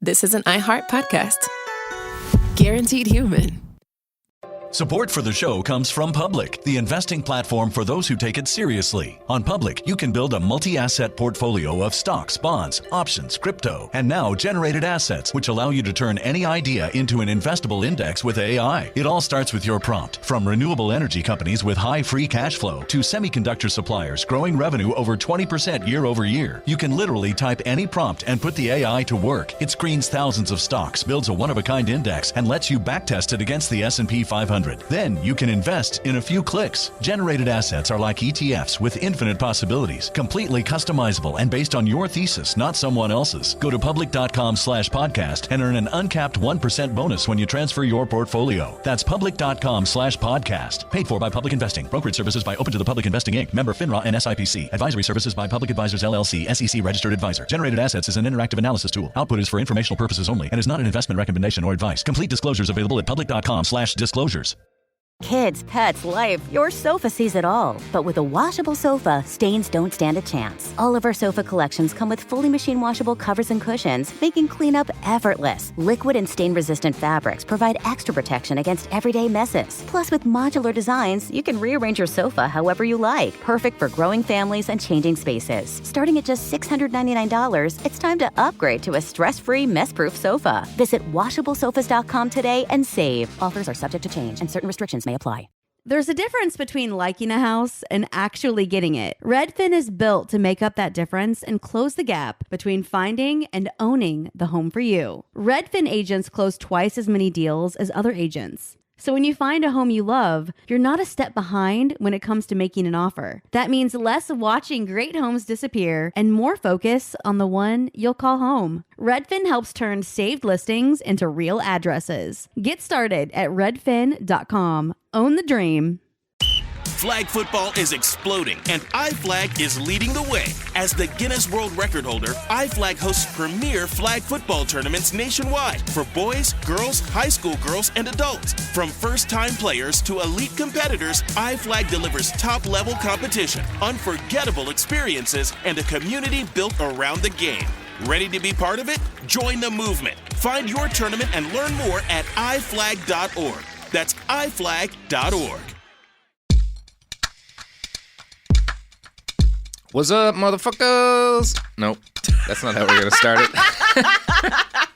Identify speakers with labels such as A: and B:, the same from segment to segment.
A: this is an iHeart podcast. Guaranteed human.
B: Support for the show comes from Public, the investing platform for those who take it seriously. On Public, you can build a multi-asset portfolio of stocks, bonds, options, crypto, and now generated assets, which allow you to turn any idea into an investable index with AI. It all starts with your prompt. From renewable energy companies with high free cash flow to semiconductor suppliers growing revenue over 20% year over year, you can literally type any prompt and put the AI to work. It screens thousands of stocks, builds a one-of-a-kind index, and lets you backtest it against the S&P 500. Then you can invest in a few clicks. Generated assets are like ETFs with infinite possibilities, completely customizable and based on your thesis, not someone else's. Go to public.com/podcast and earn an uncapped 1% bonus when you transfer your portfolio. That's public.com/podcast. Paid for by Public Investing. Brokerage services by Open to the Public Investing Inc. Member FINRA and SIPC. Advisory services by Public Advisors LLC, SEC registered advisor. Generated assets is an interactive analysis tool. Output is for informational purposes only and is not an investment recommendation or advice. Complete disclosures available at public.com/disclosures.
C: Kids, pets, life, your sofa sees it all. But with a washable sofa, stains don't stand a chance. All of our sofa collections come with fully machine washable covers and cushions, making cleanup effortless. Liquid and stain-resistant fabrics provide extra protection against everyday messes. Plus, with modular designs, you can rearrange your sofa however you like. Perfect for growing families and changing spaces. Starting at just $699, it's time to upgrade to a stress-free, mess-proof sofa. Visit washablesofas.com today and save. Offers are subject to change and certain restrictions may apply.
D: There's a difference between liking a house and actually getting it. Redfin is built to make up that difference and close the gap between finding and owning the home for you. Redfin agents close twice as many deals as other agents. So when you find a home you love, you're not a step behind when it comes to making an offer. That means less watching great homes disappear and more focus on the one you'll call home. Redfin helps turn saved listings into real addresses. Get started at redfin.com. Own the dream.
E: Flag football is exploding, and iFlag is leading the way. As the Guinness World Record holder, iFlag hosts premier flag football tournaments nationwide for boys, girls, high school girls, and adults. From first-time players to elite competitors, iFlag delivers top-level competition, unforgettable experiences, and a community built around the game. Ready to be part of it? Join the movement. Find your tournament and learn more at iflag.org. That's iflag.org.
F: What's up, motherfuckers? Nope, that's not how we're going to start it.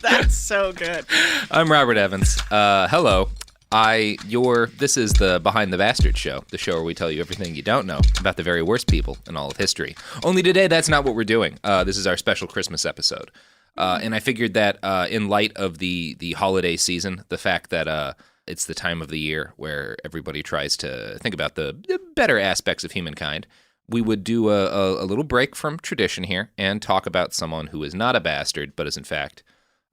G: That's so good.
F: I'm Robert Evans. Hello. This is the Behind the Bastard show, the show where we tell you everything you don't know about the very worst people in all of history. Only today, that's not what we're doing. This is our special Christmas episode. And I figured that in light of the holiday season, the fact that it's the time of the year where everybody tries to think about the better aspects of humankind, we would do a little break from tradition here and talk about someone who is not a bastard, but is in fact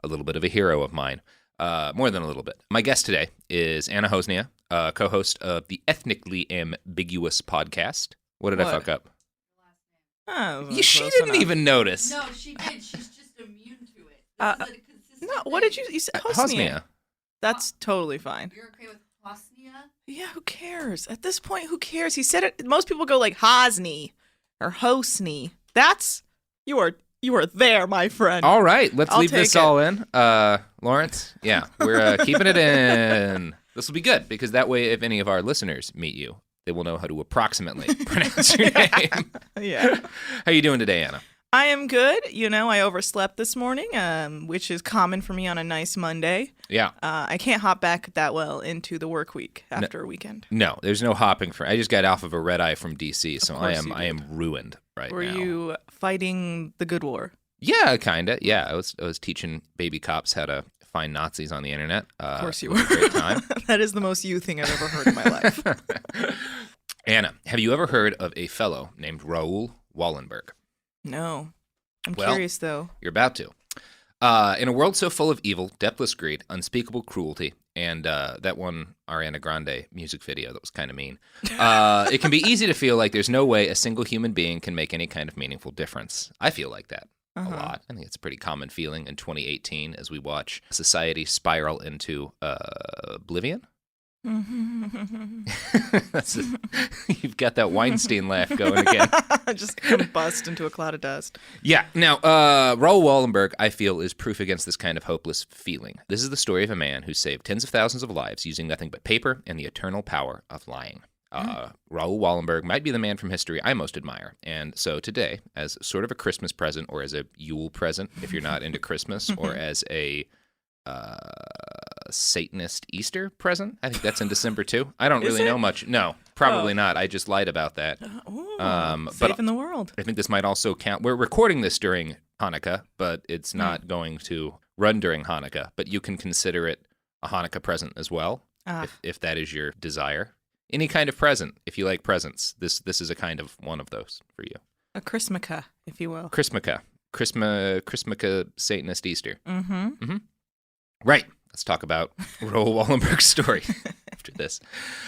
F: a little bit of a hero of mine. More than a little bit. My guest today is Anna Hossnieh, co-host of the Ethnically Ambiguous podcast. What did I fuck up? She didn't even notice.
H: No, she did. She's just immune to it. This is a consistent
G: No, what did you say? Hossnieh. That's totally fine.
H: You're okay with Hossnieh?
G: Yeah, who cares? At this point, who cares? He said it. Most people go like Hossnieh or Hossnieh. That's you are there, my friend.
F: All right, let's
G: I'll
F: leave
G: take
F: this all in. Lawrence, yeah, we're keeping it in. This will be good because that way, if any of our listeners meet you, they will know how to approximately pronounce your name.
G: Yeah.
F: How you doing today, Anna?
G: I am good. I overslept this morning, which is common for me on a nice Monday.
F: Yeah.
G: I can't hop back that well into the work week after a weekend.
F: No, there's no hopping I just got off of a red eye from DC, so I
G: you
F: am ruined right
G: Were
F: now.
G: Were you fighting the good war?
F: Yeah, kind of. Yeah, I was teaching baby cops how to find Nazis on the internet.
G: Of course you
F: were.
G: It was
F: a great time.
G: That is the most you thing I've ever heard in my life.
F: Anna, have you ever heard of a fellow named Raoul Wallenberg?
G: No. I'm curious, though.
F: You're about to. In a world so full of evil, depthless greed, unspeakable cruelty, and that one Ariana Grande music video that was kind of mean, it can be easy to feel like there's no way a single human being can make any kind of meaningful difference. I feel like that a lot. I think it's a pretty common feeling in 2018 as we watch society spiral into oblivion. You've got that Weinstein laugh going again.
G: Just combust into a cloud of dust.
F: Yeah. Now, Raoul Wallenberg, I feel, is proof against this kind of hopeless feeling. This is the story of a man who saved tens of thousands of lives using nothing but paper and the eternal power of lying. Raoul Wallenberg might be the man from history I most admire. And so today, as sort of a Christmas present or as a Yule present, if you're not into Christmas, or as a Satanist Easter present. I think that's in December too. I don't really know much. No, probably not. I just lied about that.
G: Saving the world.
F: I think this might also count. We're recording this during Hanukkah, but it's not going to run during Hanukkah. But you can consider it a Hanukkah present as well, if that is your desire. Any kind of present, if you like presents. This is a kind of one of those for you.
G: A Christmaka, if you will.
F: Christmaka. Christmaka Satanist Easter.
G: Mm-hmm.
F: Right. Let's talk about Raoul Wallenberg's story after this.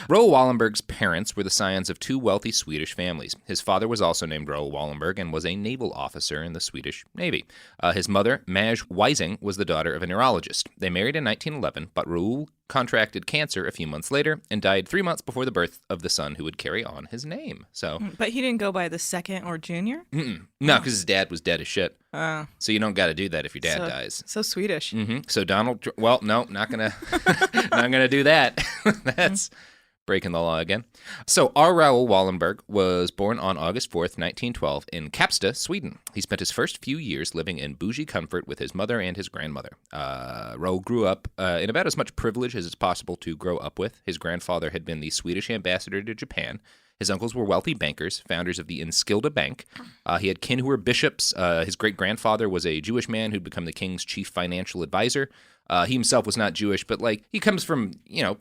F: Raoul Wallenberg's parents were the scions of two wealthy Swedish families. His father was also named Raoul Wallenberg and was a naval officer in the Swedish Navy. His mother, Madge Weising, was the daughter of a neurologist. They married in 1911, but Raoul contracted cancer a few months later and died 3 months before the birth of the son who would carry on his name. So,
G: but he didn't go by the second or junior?
F: No, because his dad was dead as shit. So you don't got to do that if your dad dies.
G: So Swedish.
F: So Donald, well, no, not gonna do that. That's breaking the law again. So our Raoul Wallenberg was born on August 4th, 1912 in Kapsta, Sweden. He spent his first few years living in bougie comfort with his mother and his grandmother. Raoul grew up in about as much privilege as it's possible to grow up with. His grandfather had been the Swedish ambassador to Japan. His uncles were wealthy bankers, founders of the Enskilda Bank. He had kin who were bishops. His great-grandfather was a Jewish man who'd become the king's chief financial advisor. He himself was not Jewish, but he comes from,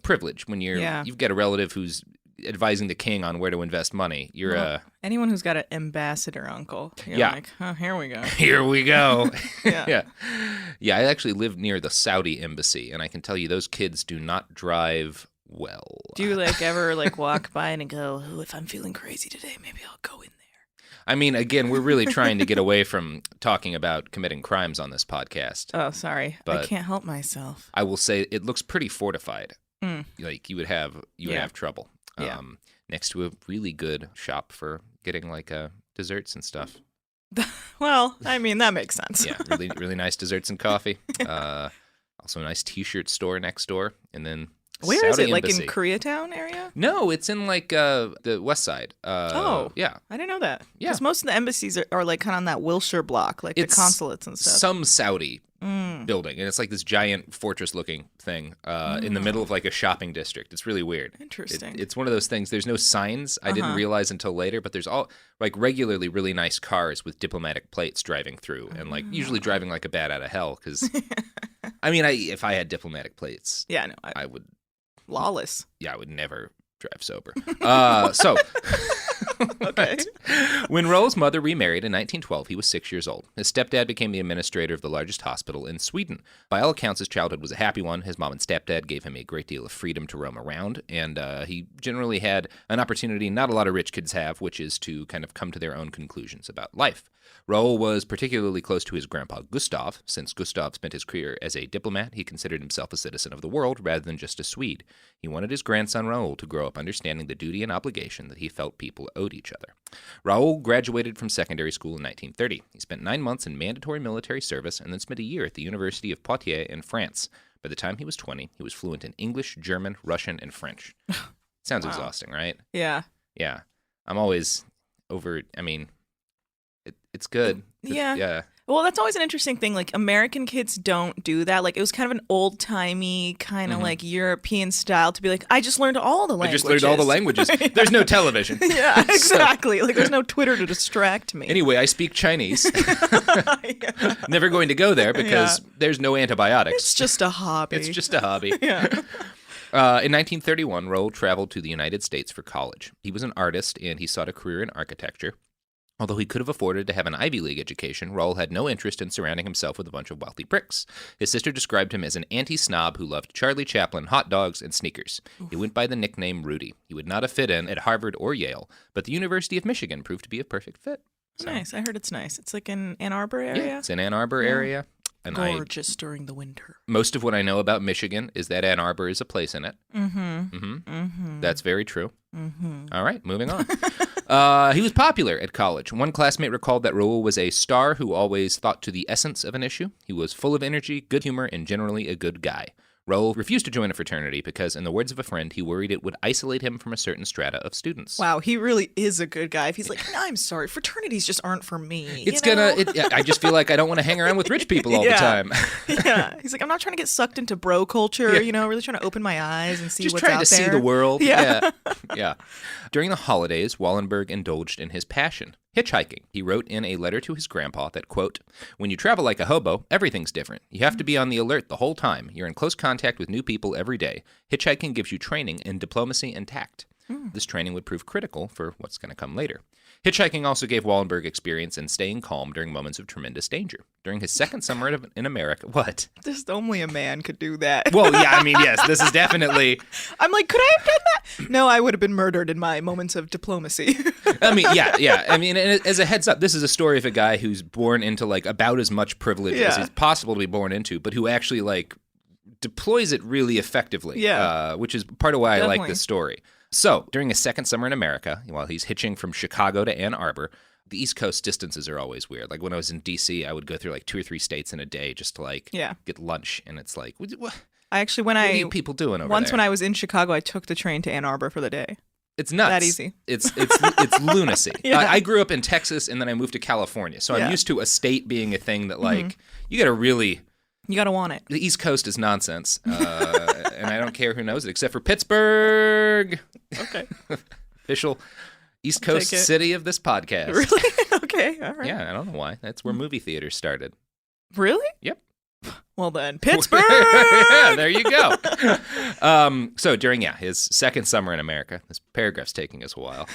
F: privilege. When you've got a relative who's advising the king on where to invest money,
G: anyone who's got an ambassador uncle. You're like, oh, here we go.
F: Here we go.
G: Yeah.
F: Yeah, I actually lived near the Saudi embassy, and I can tell you those kids do not drive well.
G: Do you ever walk by and go, oh, if I'm feeling crazy today, maybe I'll go in there?
F: I mean, again, we're really trying to get away from talking about committing crimes on this podcast.
G: Oh, sorry.
F: But
G: I can't help myself.
F: I will say it looks pretty fortified. You would have trouble.
G: Yeah.
F: Next to a really good shop for getting desserts and stuff.
G: Well, I mean, that makes sense.
F: Yeah, really, really nice desserts and coffee. Also a nice T-shirt store next door, and then
G: where
F: Saudi
G: is it?
F: embassy.
G: In Koreatown area?
F: No, it's in the west side. Yeah.
G: I didn't know that.
F: Yeah.
G: Because most of the embassies are kind of on that Wilshire block, the consulates and stuff.
F: Some Saudi building, and it's this giant fortress-looking thing in the middle of a shopping district. It's really weird.
G: Interesting.
F: It's one of those things. There's no signs. I didn't realize until later, but there's all regularly really nice cars with diplomatic plates driving through, and usually driving like a bat out of hell. Because I mean, if I had diplomatic plates, I would.
G: Lawless.
F: Yeah, I would never drive sober. Okay. When Raoul's mother remarried in 1912, he was 6 years old. His stepdad became the administrator of the largest hospital in Sweden. By all accounts, his childhood was a happy one. His mom and stepdad gave him a great deal of freedom to roam around, and he generally had an opportunity not a lot of rich kids have, which is to kind of come to their own conclusions about life. Raoul was particularly close to his grandpa Gustav. Since Gustav spent his career as a diplomat, he considered himself a citizen of the world rather than just a Swede. He wanted his grandson Raoul to grow up understanding the duty and obligation that he felt people owed each other. Raoul graduated from secondary school in 1930. He spent 9 months in mandatory military service and then spent a year at the University of Poitiers in France. By the time he was 20, he was fluent in English, German, Russian, and French. Sounds exhausting, right?
G: Yeah.
F: Yeah. I'm always over, it's good.
G: Yeah.
F: Yeah.
G: Well, that's always an interesting thing. American kids don't do that. It was kind of an old-timey, kind of European style to be I just learned all the languages.
F: I just learned all the languages. There's no television.
G: Yeah, exactly. There's no Twitter to distract me.
F: Anyway, I speak Chinese. Never going to go there because there's no antibiotics.
G: It's just a hobby.
F: It's just a hobby.
G: Yeah.
F: In 1931, Raoul traveled to the United States for college. He was an artist, and he sought a career in architecture. Although he could have afforded to have an Ivy League education, Raoul had no interest in surrounding himself with a bunch of wealthy pricks. His sister described him as an anti-snob who loved Charlie Chaplin, hot dogs, and sneakers. He went by the nickname Rudy. He would not have fit in at Harvard or Yale, but the University of Michigan proved to be a perfect fit. So,
G: nice. I heard it's nice. It's in Ann Arbor area?
F: Yeah, it's in Ann Arbor area. And
G: Gorgeous during the winter.
F: Most of what I know about Michigan is that Ann Arbor is a place in it. That's very true. All right, moving on. He was popular at college. One classmate recalled that Raoul was a star who always thought to the essence of an issue. He was full of energy, good humor, and generally a good guy. Raoul refused to join a fraternity because, in the words of a friend, he worried it would isolate him from a certain strata of students.
G: Wow, he really is a good guy. If he's like, no, I'm sorry, fraternities just aren't for me.
F: I just feel like I don't want to hang around with rich people all the time.
G: Yeah. He's like, I'm not trying to get sucked into bro culture, really trying to open my eyes and see
F: just
G: what's out there.
F: Just trying to see the world.
G: Yeah.
F: Yeah. During the holidays, Wallenberg indulged in his passion, hitchhiking. He wrote in a letter to his grandpa that, quote, when you travel like a hobo, everything's different. You have to be on the alert the whole time. You're in close contact with new people every day. Hitchhiking gives you training in diplomacy and tact. This training would prove critical for what's going to come later. Hitchhiking also gave Wallenberg experience in staying calm during moments of tremendous danger. During his second summer in America, what?
G: Just only a man could do that.
F: Well, yeah, I mean, yes, this is definitely...
G: I'm like, could I have done that? No, I would have been murdered in my moments of diplomacy.
F: I mean, yeah. I mean, as a heads up, this is a story of a guy who's born into, like, about as much privilege as is possible to be born into, but who actually, like, deploys it really effectively, which is part of why I like this story. So, during his second summer in America, while he's hitching from Chicago to Ann Arbor, the East Coast distances are always weird. Like, when I was in D.C., I would go through, like, 2 or 3 states in a day just to, like, get lunch. And it's like, what
G: what
F: are people doing over
G: once
F: there?
G: When I was in Chicago, I took the train to Ann Arbor for the day.
F: It's nuts.
G: That easy.
F: It's lunacy. I grew up in Texas, and then I moved to California. So I'm used to a state being a thing that, like, you got to really...
G: You got to want it.
F: The East Coast is nonsense, and I don't care who knows it, except for Pittsburgh.
G: Okay.
F: Official East Coast city of this podcast.
G: Really? Okay, all right.
F: Yeah, I don't know why. That's where movie theaters started.
G: Really?
F: Yep.
G: Well then, Pittsburgh!
F: Yeah, there you go. So during, his second summer in America, this paragraph's taking us a while.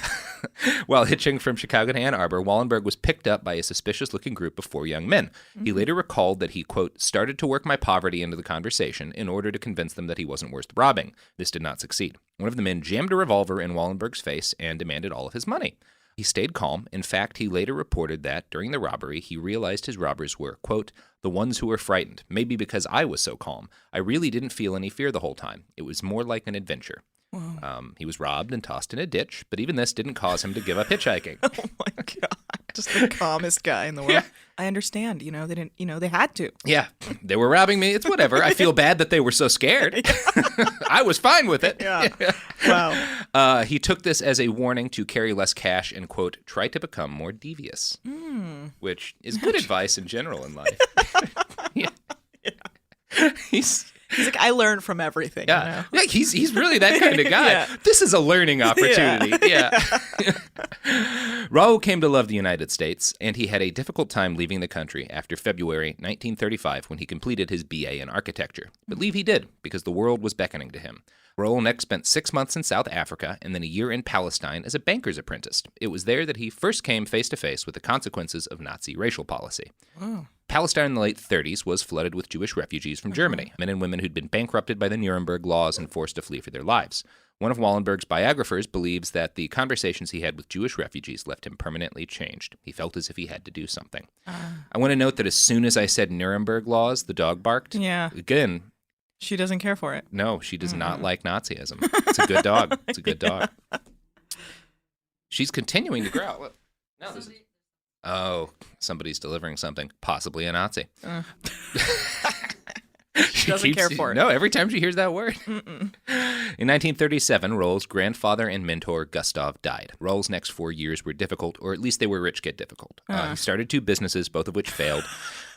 F: While hitching from Chicago to Ann Arbor, Wallenberg was picked up by a suspicious-looking group of 4 young men. He later recalled that he, quote, started to work my poverty into the conversation in order to convince them that he wasn't worth robbing. This did not succeed. One of the men jammed a revolver in Wallenberg's face and demanded all of his money. He stayed calm. In fact, he later reported that, during the robbery, he realized his robbers were, quote, the ones who were frightened, maybe because I was so calm. I really didn't feel any fear the whole time. It was more like an adventure. He was robbed and tossed in a ditch, but even this didn't cause him to give up hitchhiking.
G: Oh my God. Just the calmest guy in the world. Yeah. I understand. They didn't, they had to.
F: Yeah. They were robbing me. It's whatever. I feel bad that they were so scared. I was fine with it.
G: Yeah. Wow.
F: He took this as a warning to carry less cash and, quote, try to become more devious, which is good advice in general in life. Yeah. He's
G: like, I learn from everything.
F: Yeah, he's really that kind of guy. This is a learning opportunity. Yeah. Raoul came to love the United States, and he had a difficult time leaving the country after February 1935 when he completed his BA in architecture. But leave he did, because the world was beckoning to him. Raoul next spent 6 months in South Africa and then a year in Palestine as a banker's apprentice. It was there that he first came face-to-face with the consequences of Nazi racial policy. Wow. Palestine in the late 30s was flooded with Jewish refugees from Germany, men and women who'd been bankrupted by the Nuremberg laws and forced to flee for their lives. One of Wallenberg's biographers believes that the conversations he had with Jewish refugees left him permanently changed. He felt as if he had to do something. I want to note that as soon as I said Nuremberg laws, the dog barked.
G: Yeah.
F: Again,
G: she doesn't care for it.
F: No, she does not like Nazism. It's a good dog. It's a good dog. She's continuing to growl. Look. No, oh, somebody's delivering something, possibly a Nazi.
G: She doesn't care for it.
F: No, every time she hears that word. In 1937, Raoul's grandfather and mentor, Gustav, died. Raoul's next 4 years were difficult, or at least they were rich get difficult. He started 2 businesses, both of which failed.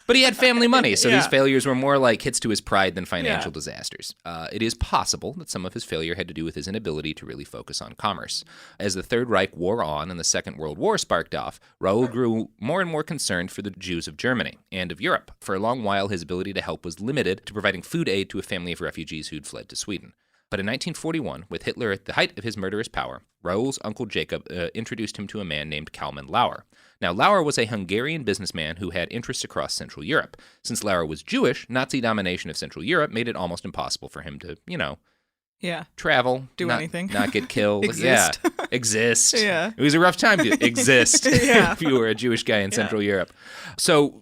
F: But he had family money, so these failures were more like hits to his pride than financial disasters. It is possible that some of his failure had to do with his inability to really focus on commerce. As the Third Reich wore on and the Second World War sparked off, Raoul grew more and more concerned for the Jews of Germany and of Europe. For a long while, his ability to help was limited to providing food aid to a family of refugees who'd fled to Sweden. But in 1941, with Hitler at the height of his murderous power, Raoul's uncle Jacob introduced him to a man named Kalman Lauer. Now, Lauer was a Hungarian businessman who had interests across Central Europe. Since Lauer was Jewish, Nazi domination of Central Europe made it almost impossible for him to, travel.
G: Do anything.
F: Not get killed.
G: Exist.
F: Yeah. Exist.
G: Yeah.
F: It was a rough time to exist if you were a Jewish guy in Central Europe. So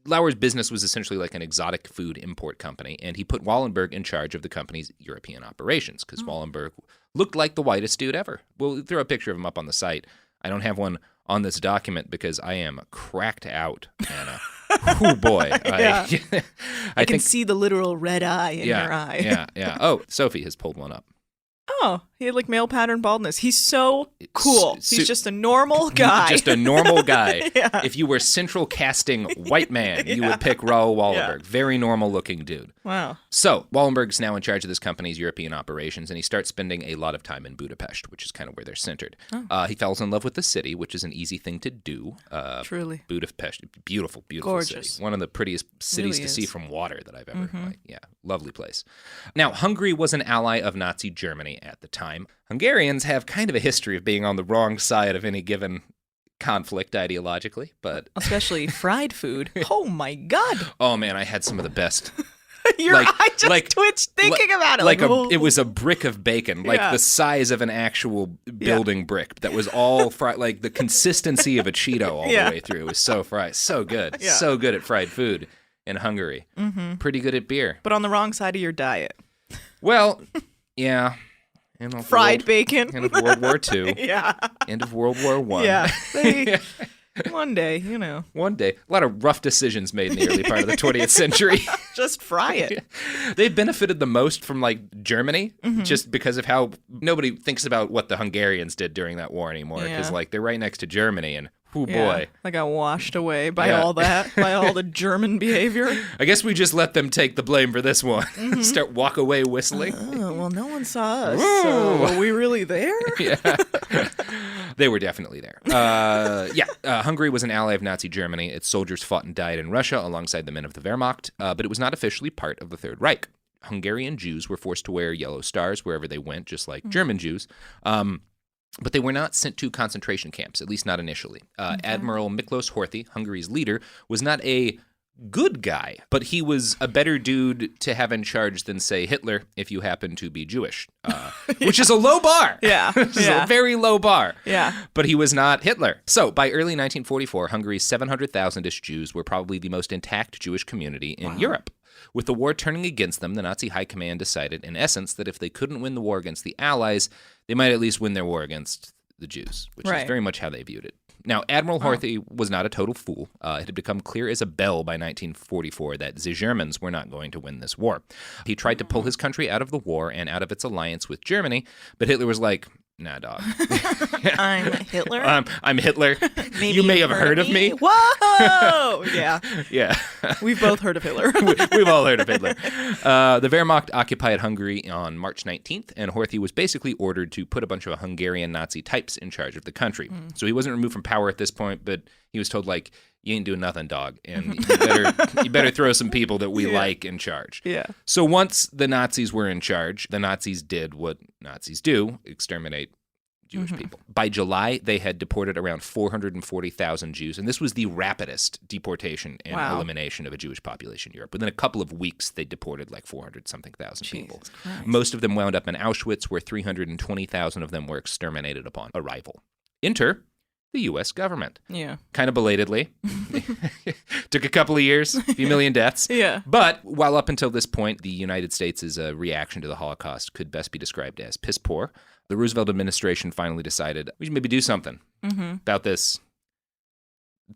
F: Lauer's business was essentially like an exotic food import company, and he put Wallenberg in charge of the company's European operations because Wallenberg looked like the whitest dude ever. We'll throw a picture of him up on the site. I don't have one on this document because I am cracked out, Anna. Oh, boy.
G: Yeah. I can
F: think,
G: see the literal red eye in your eye.
F: Yeah. Oh, Sophie has pulled one up.
G: Oh, he had like male pattern baldness. He's so cool. He's just a normal guy.
F: Just a normal guy.
G: Yeah.
F: If you were central casting white man, you would pick Raoul Wallenberg.
G: Yeah.
F: Very normal looking dude.
G: Wow.
F: So Wallenberg's now in charge of this company's European operations, and he starts spending a lot of time in Budapest, which is kind of where they're centered. He falls in love with the city, which is an easy thing to do.
G: Truly.
F: Budapest, beautiful
G: Gorgeous.
F: city. One of the prettiest cities
G: Really
F: to see
G: is.
F: from water that I've ever, lovely place. Now, Hungary was an ally of Nazi Germany at the time. Hungarians have kind of a history of being on the wrong side of any given conflict ideologically, but...
G: Especially fried food. Oh, my God.
F: Oh, man, I had some of the best...
G: Your eye just twitched thinking about it.
F: It was a brick of bacon, like the size of an actual building brick that was all fried, like the consistency of a Cheeto all the way through. It was so fried. So good.
G: Yeah.
F: So good at fried food in Hungary. Mm-hmm. Pretty good at beer.
G: But on the wrong side of your diet.
F: Well, yeah.
G: Fried bacon.
F: End of World War II.
G: Yeah.
F: End of World War I.
G: Yeah. One day, you know.
F: One day. A lot of rough decisions made in the early part of the 20th century.
G: Just fry it.
F: They benefited the most from, like, Germany, just because of how nobody thinks about what the Hungarians did during that war anymore. Because, like, they're right next to Germany, and boy.
G: I got washed away by all that, by all the German behavior.
F: I guess we just let them take the blame for this one. Start walk away whistling.
G: Oh, well, no one saw us, so were we really there?
F: Yeah. They were definitely there. Hungary was an ally of Nazi Germany. Its soldiers fought and died in Russia alongside the men of the Wehrmacht, but it was not officially part of the Third Reich. Hungarian Jews were forced to wear yellow stars wherever they went, just like German Jews. But they were not sent to concentration camps, at least not initially. Admiral Miklos Horthy, Hungary's leader, was not a good guy, but he was a better dude to have in charge than, say, Hitler, if you happen to be Jewish, which is a low bar.
G: Yeah.
F: Which is a very low bar.
G: Yeah.
F: But he was not Hitler. So by early 1944, Hungary's 700,000-ish Jews were probably the most intact Jewish community in Europe. With the war turning against them, the Nazi high command decided, in essence, that if they couldn't win the war against the Allies, they might at least win their war against the Jews, which is very much how they viewed it. Now, Admiral Horthy was not a total fool. It had become clear as a bell by 1944 that the Germans were not going to win this war. He tried to pull his country out of the war and out of its alliance with Germany, but Hitler was like, nah, dog.
G: I'm Hitler?
F: I'm Hitler. You may have heard of me.
G: Whoa! Yeah.
F: Yeah.
G: We've both heard of Hitler.
F: We've all heard of Hitler. The Wehrmacht occupied Hungary on March 19th, and Horthy was basically ordered to put a bunch of Hungarian Nazi types in charge of the country. So he wasn't removed from power at this point, but he was told, like, you ain't doing nothing, dog, and you better throw some people that we like in charge.
G: Yeah.
F: So once the Nazis were in charge, the Nazis did what Nazis do, exterminate Jewish people. By July, they had deported around 440,000 Jews, and this was the rapidest deportation and elimination of a Jewish population in Europe. Within a couple of weeks, they deported like 400-something thousand people.
G: Christ.
F: Most of them wound up in Auschwitz, where 320,000 of them were exterminated upon arrival. Enter the U.S. government.
G: Yeah.
F: Kind of belatedly. Took a couple of years, a few million deaths.
G: Yeah.
F: But while up until this point, the United States' reaction to the Holocaust could best be described as piss poor, the Roosevelt administration finally decided we should maybe do something about this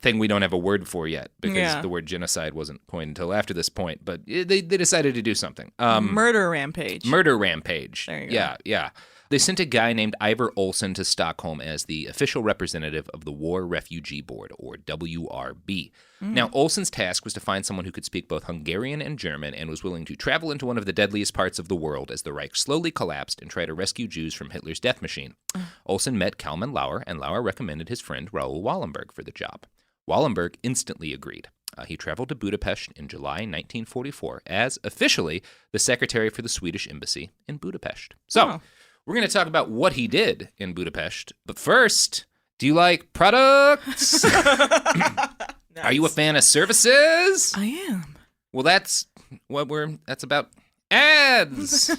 F: thing we don't have a word for yet, because the word genocide wasn't coined until after this point. But they decided to do something.
G: Murder rampage.
F: Murder rampage.
G: There you go.
F: Yeah. They sent a guy named Ivar Olsen to Stockholm as the official representative of the War Refugee Board, or WRB. Now, Olsen's task was to find someone who could speak both Hungarian and German and was willing to travel into one of the deadliest parts of the world as the Reich slowly collapsed and try to rescue Jews from Hitler's death machine. Olsen met Kalman Lauer, and Lauer recommended his friend Raoul Wallenberg for the job. Wallenberg instantly agreed. He traveled to Budapest in July 1944 as, officially, the secretary for the Swedish embassy in Budapest. So, we're going to talk about what he did in Budapest. But first, do you like products? Nice. Are you a fan of services?
G: I am.
F: Well, that's about ads.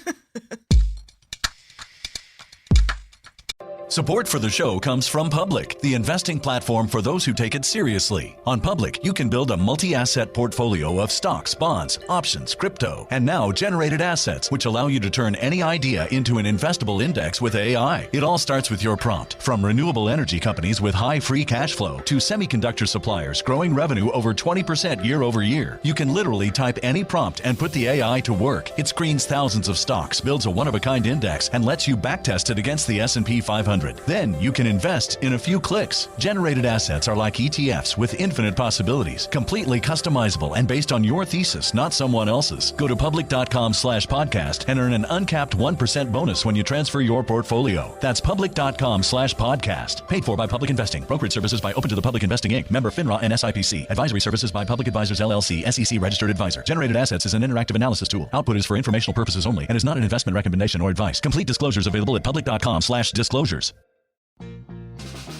B: Support for the show comes from Public, the investing platform for those who take it seriously. On Public, you can build a multi-asset portfolio of stocks, bonds, options, crypto, and now generated assets, which allow you to turn any idea into an investable index with AI. It all starts with your prompt. From renewable energy companies with high free cash flow to semiconductor suppliers growing revenue over 20% year over year, you can literally type any prompt and put the AI to work. It screens thousands of stocks, builds a one-of-a-kind index, and lets you backtest it against the S&P 500. Then you can invest in a few clicks. Generated assets are like ETFs with infinite possibilities, completely customizable and based on your thesis, not someone else's. Go to public.com/podcast and earn an uncapped 1% bonus when you transfer your portfolio. That's public.com/podcast. Paid for by Public Investing. Brokerage services by Open to the Public Investing Inc. Member FINRA and SIPC. Advisory services by Public Advisors LLC, SEC registered advisor. Generated assets is an interactive analysis tool. Output is for informational purposes only and is not an investment recommendation or advice. Complete disclosures available at public.com/disclosures.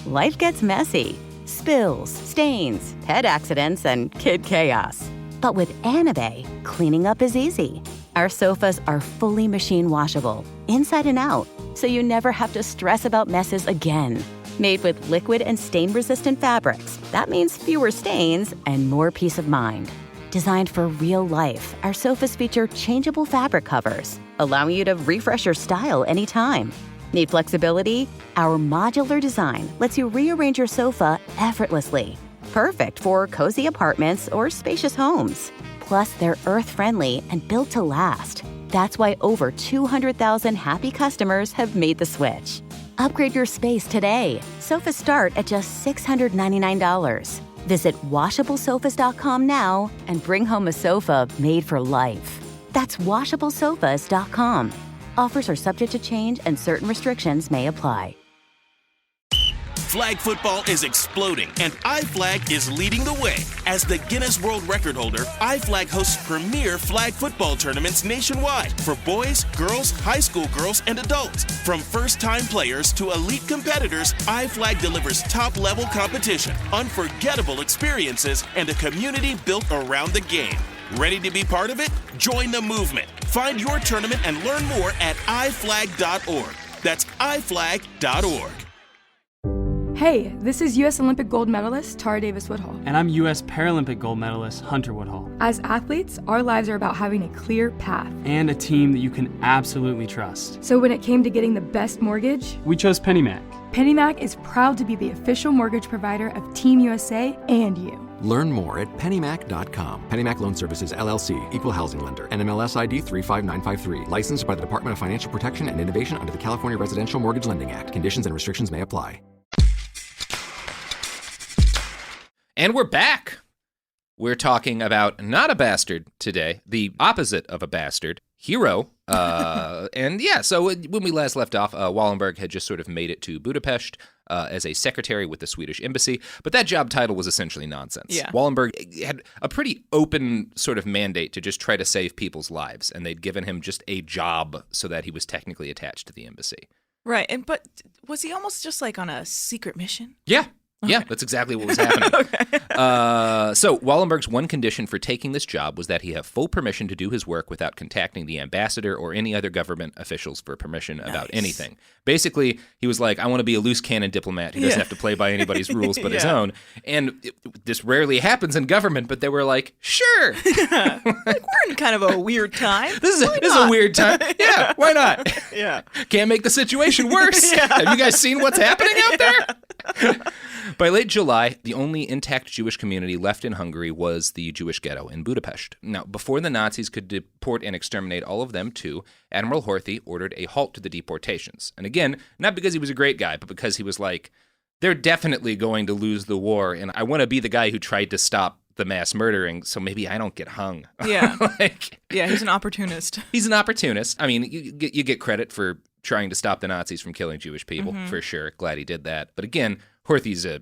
C: Life gets messy. Spills, stains, pet accidents, and kid chaos. But with Anabay, cleaning up is easy. Our sofas are fully machine washable, inside and out, so you never have to stress about messes again. Made with liquid and stain-resistant fabrics, that means fewer stains and more peace of mind. Designed for real life, our sofas feature changeable fabric covers, allowing you to refresh your style anytime. Need flexibility? Our modular design lets you rearrange your sofa effortlessly. Perfect for cozy apartments or spacious homes. Plus, they're earth-friendly and built to last. That's why over 200,000 happy customers have made the switch. Upgrade your space today. Sofas start at just $699. Visit washablesofas.com now and bring home a sofa made for life. That's washablesofas.com. Offers are subject to change and certain restrictions may apply.
E: Flag football is exploding, and iFlag is leading the way. As the Guinness World Record holder, iFlag hosts premier flag football tournaments nationwide for boys, girls, high school girls, and adults. From first-time players to elite competitors, iFlag delivers top-level competition, unforgettable experiences, and a community built around the game. Ready to be part of it? Join the movement. Find your tournament and learn more at iflag.org. That's iflag.org.
I: Hey, this is U.S. Olympic gold medalist Tara Davis Woodhull.
J: And I'm U.S. Paralympic gold medalist Hunter Woodhull.
I: As athletes, our lives are about having a clear path.
J: And a team that you can absolutely trust.
I: So when it came to getting the best mortgage,
J: we chose PennyMac.
I: PennyMac is proud to be the official mortgage provider of Team USA and you.
K: Learn more at pennymac.com. PennyMac Loan Services, LLC, Equal Housing Lender, NMLS ID 35953. Licensed by the Department of Financial Protection and Innovation under the California Residential Mortgage Lending Act. Conditions and restrictions may apply.
F: And we're back. We're talking about not a bastard today, the opposite of a bastard, hero. And yeah, so when we last left off, Wallenberg had just sort of made it to Budapest as a secretary with the Swedish embassy, but that job title was essentially nonsense.
G: Yeah.
F: Wallenberg had a pretty open sort of mandate to just try to save people's lives, and they'd given him just a job so that he was technically attached to the embassy.
G: Right, but was he almost just like on a secret mission?
F: Yeah. Yeah, that's exactly what was happening.
G: Okay.
F: So Wallenberg's one condition for taking this job was that he have full permission to do his work without contacting the ambassador or any other government officials for permission about anything. Basically, he was like, I want to be a loose cannon diplomat who doesn't have to play by anybody's rules but his own. And this rarely happens in government, but they were like, sure.
G: Like, we're in kind of a weird time.
F: This is a weird time. Yeah, why not?
G: Yeah.
F: Can't make the situation worse. Have you guys seen what's happening out there? By late July, the only intact Jewish community left in Hungary was the Jewish ghetto in Budapest. Now, before the Nazis could deport and exterminate all of them too, Admiral Horthy ordered a halt to the deportations. And again, not because he was a great guy, but because he was like, they're definitely going to lose the war, and I want to be the guy who tried to stop the mass murdering, so maybe I don't get hung.
G: Yeah. He's an opportunist.
F: He's an opportunist. I mean, you get credit for trying to stop the Nazis from killing Jewish people, for sure. Glad he did that. But again, Horthy's a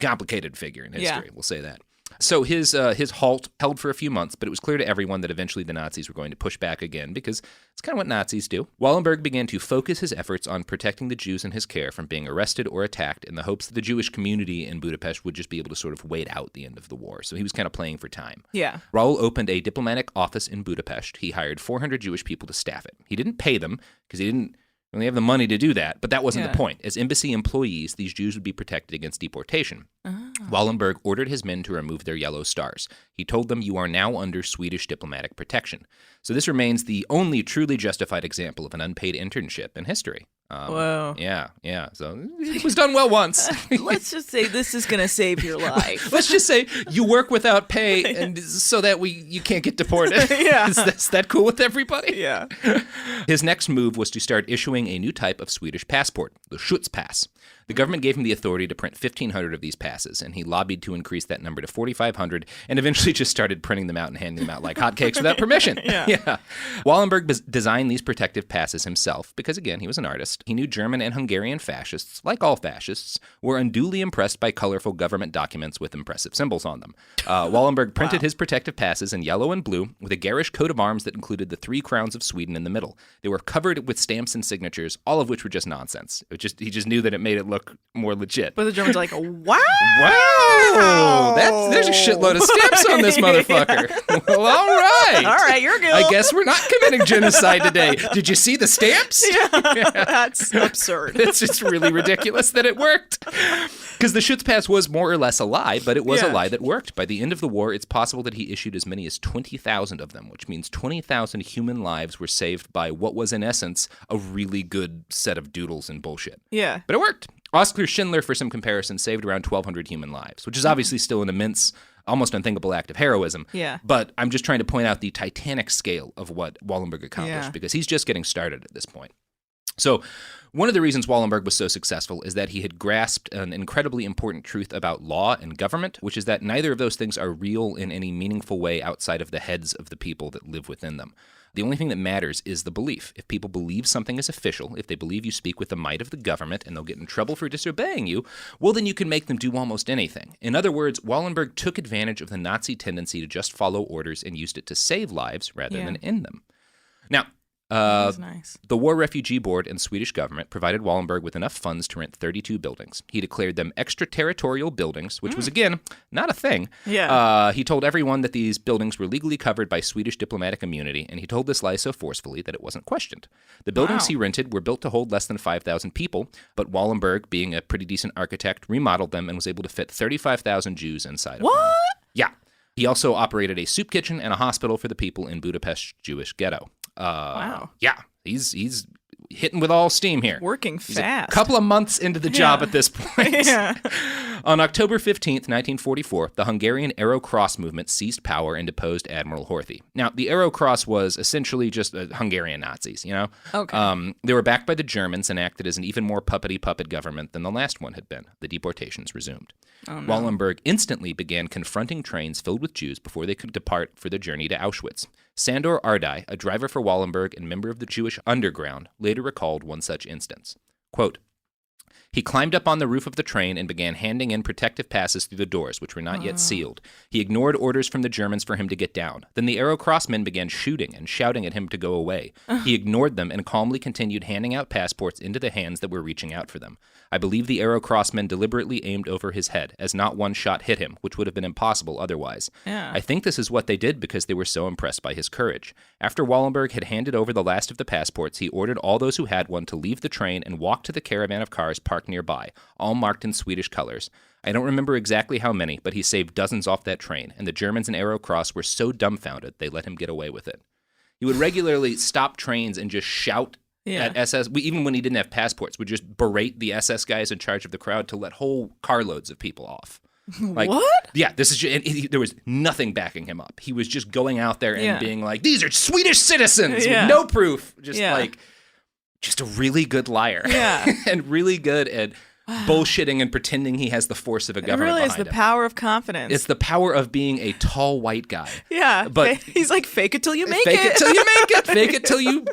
F: complicated figure in history, we'll say that. So his halt held for a few months, but it was clear to everyone that eventually the Nazis were going to push back again, because it's kind of what Nazis do. Wallenberg began to focus his efforts on protecting the Jews in his care from being arrested or attacked in the hopes that the Jewish community in Budapest would just be able to sort of wait out the end of the war. So he was kind of playing for time.
G: Yeah.
F: Raoul opened a diplomatic office in Budapest. He hired 400 Jewish people to staff it. He didn't pay them because he didn't And they have the money to do that, but that wasn't the point. As embassy employees, these Jews would be protected against deportation. Wallenberg ordered his men to remove their yellow stars. He told them, "You are now under Swedish diplomatic protection." So this remains the only truly justified example of an unpaid internship in history.
G: Whoa.
F: Yeah. So it was done well once.
G: Let's just say this is going to save your life.
F: Let's just say you work without pay, and so that you can't get deported.
G: Yeah.
F: Is that cool with everybody?
G: Yeah.
F: His next move was to start issuing a new type of Swedish passport, the Schutzpass. The government gave him the authority to print 1,500 of these passes, and he lobbied to increase that number to 4,500, and eventually just started printing them out and handing them out like hotcakes without permission. Yeah. Wallenberg designed these protective passes himself because, again, he was an artist. He knew German and Hungarian fascists, like all fascists, were unduly impressed by colorful government documents with impressive symbols on them. Wallenberg printed his protective passes in yellow and blue with a garish coat of arms that included the 3 crowns of Sweden in the middle. They were covered with stamps and signatures, all of which were just nonsense. He just knew that it made it look more legit.
G: But the Germans are like, wow!
F: There's a shitload of stamps on this motherfucker. Well, all right.
G: All right, you're good.
F: I guess we're not committing genocide today. Did you see the stamps?
G: Yeah. That's absurd.
F: It's just really ridiculous that it worked. Because the Schutzpass was more or less a lie, but it was a lie that worked. By the end of the war, it's possible that he issued as many as 20,000 of them, which means 20,000 human lives were saved by what was, in essence, a really good set of doodles and bullshit.
G: Yeah.
F: But it worked. Oskar Schindler, for some comparison, saved around 1,200 human lives, which is obviously still an immense, almost unthinkable act of heroism.
G: Yeah.
F: But I'm just trying to point out the titanic scale of what Wallenberg accomplished, because he's just getting started at this point. So one of the reasons Wallenberg was so successful is that he had grasped an incredibly important truth about law and government, which is that neither of those things are real in any meaningful way outside of the heads of the people that live within them. The only thing that matters is the belief. If people believe something is official, if they believe you speak with the might of the government and they'll get in trouble for disobeying you, well, then you can make them do almost anything. In other words, Wallenberg took advantage of the Nazi tendency to just follow orders and used it to save lives rather than end them. Now,
G: nice.
F: The War Refugee Board and Swedish government provided Wallenberg with enough funds to rent 32 buildings. He declared them extraterritorial buildings, which was, again, not a thing.
G: Yeah.
F: He told everyone that these buildings were legally covered by Swedish diplomatic immunity, and he told this lie so forcefully that it wasn't questioned. The buildings he rented were built to hold less than 5,000 people, but Wallenberg, being a pretty decent architect, remodeled them and was able to fit 35,000 Jews inside of them.
G: What?
F: Yeah. He also operated a soup kitchen and a hospital for the people in Budapest's Jewish ghetto.
G: Wow.
F: Yeah, he's hitting with all steam here.
G: Working
F: He's
G: fast.
F: a couple of months into the job at this point.
G: Yeah.
F: On October 15th, 1944, the Hungarian Arrow Cross movement seized power and deposed Admiral Horthy. Now, the Arrow Cross was essentially just Hungarian Nazis, you know?
G: Okay.
F: They were backed by the Germans and acted as an even more puppet government than the last one had been. The deportations resumed.
G: Oh, no.
F: Wallenberg instantly began confronting trains filled with Jews before they could depart for their journey to Auschwitz. Sandor Ardai, a driver for Wallenberg and member of the Jewish underground, later recalled one such instance. Quote, "He climbed up on the roof of the train and began handing in protective passes through the doors, which were not yet sealed. He ignored orders from the Germans for him to get down. Then the Arrow Cross men began shooting and shouting at him to go away. He ignored them and calmly continued handing out passports into the hands that were reaching out for them. I believe the Arrow Cross men deliberately aimed over his head, as not one shot hit him, which would have been impossible otherwise.
G: Yeah.
F: I think this is what they did because they were so impressed by his courage. After Wallenberg had handed over the last of the passports, he ordered all those who had one to leave the train and walk to the caravan of cars parked nearby, all marked in Swedish colors. I don't remember exactly how many, but he saved dozens off that train, and the Germans in Arrow Cross were so dumbfounded they let him get away with it." He would regularly stop trains and just shout at SS, even when he didn't have passports, would just berate the SS guys in charge of the crowd to let whole carloads of people off. Like,
G: what?
F: Yeah, this is there was nothing backing him up. He was just going out there and being like, "These are Swedish citizens," with no proof, just a really good liar, and really good at bullshitting and pretending he has the force of a government.
G: It really is
F: behind
G: the
F: him.
G: power of confidence.
F: It's the power of being a tall white guy.
G: Yeah,
F: but
G: he's like, fake it till you make it.
F: Fake it till you make it. Fake it till you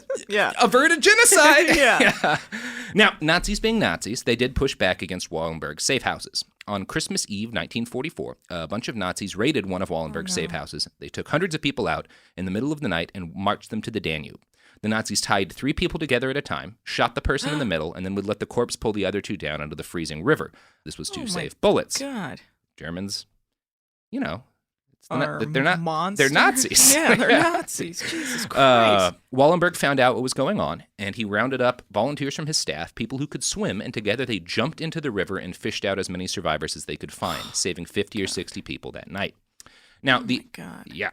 F: avert a genocide.
G: Yeah.
F: Now, Nazis being Nazis, they did push back against Wallenberg's safe houses. On Christmas Eve, 1944, a bunch of Nazis raided one of Wallenberg's safe houses. They took hundreds of people out in the middle of the night and marched them to the Danube. The Nazis tied 3 people together at a time, shot the person in the middle, and then would let the corpse pull the other 2 down into the freezing river. This was to save bullets.
G: God.
F: Germans, you know, They're not
G: monsters.
F: They're Nazis.
G: Yeah, they're Nazis. Jesus Christ.
F: Wallenberg found out what was going on, and he rounded up volunteers from his staff, people who could swim, and together they jumped into the river and fished out as many survivors as they could find, saving 50 or 60 people that night. Now,
G: my God.
F: Yeah.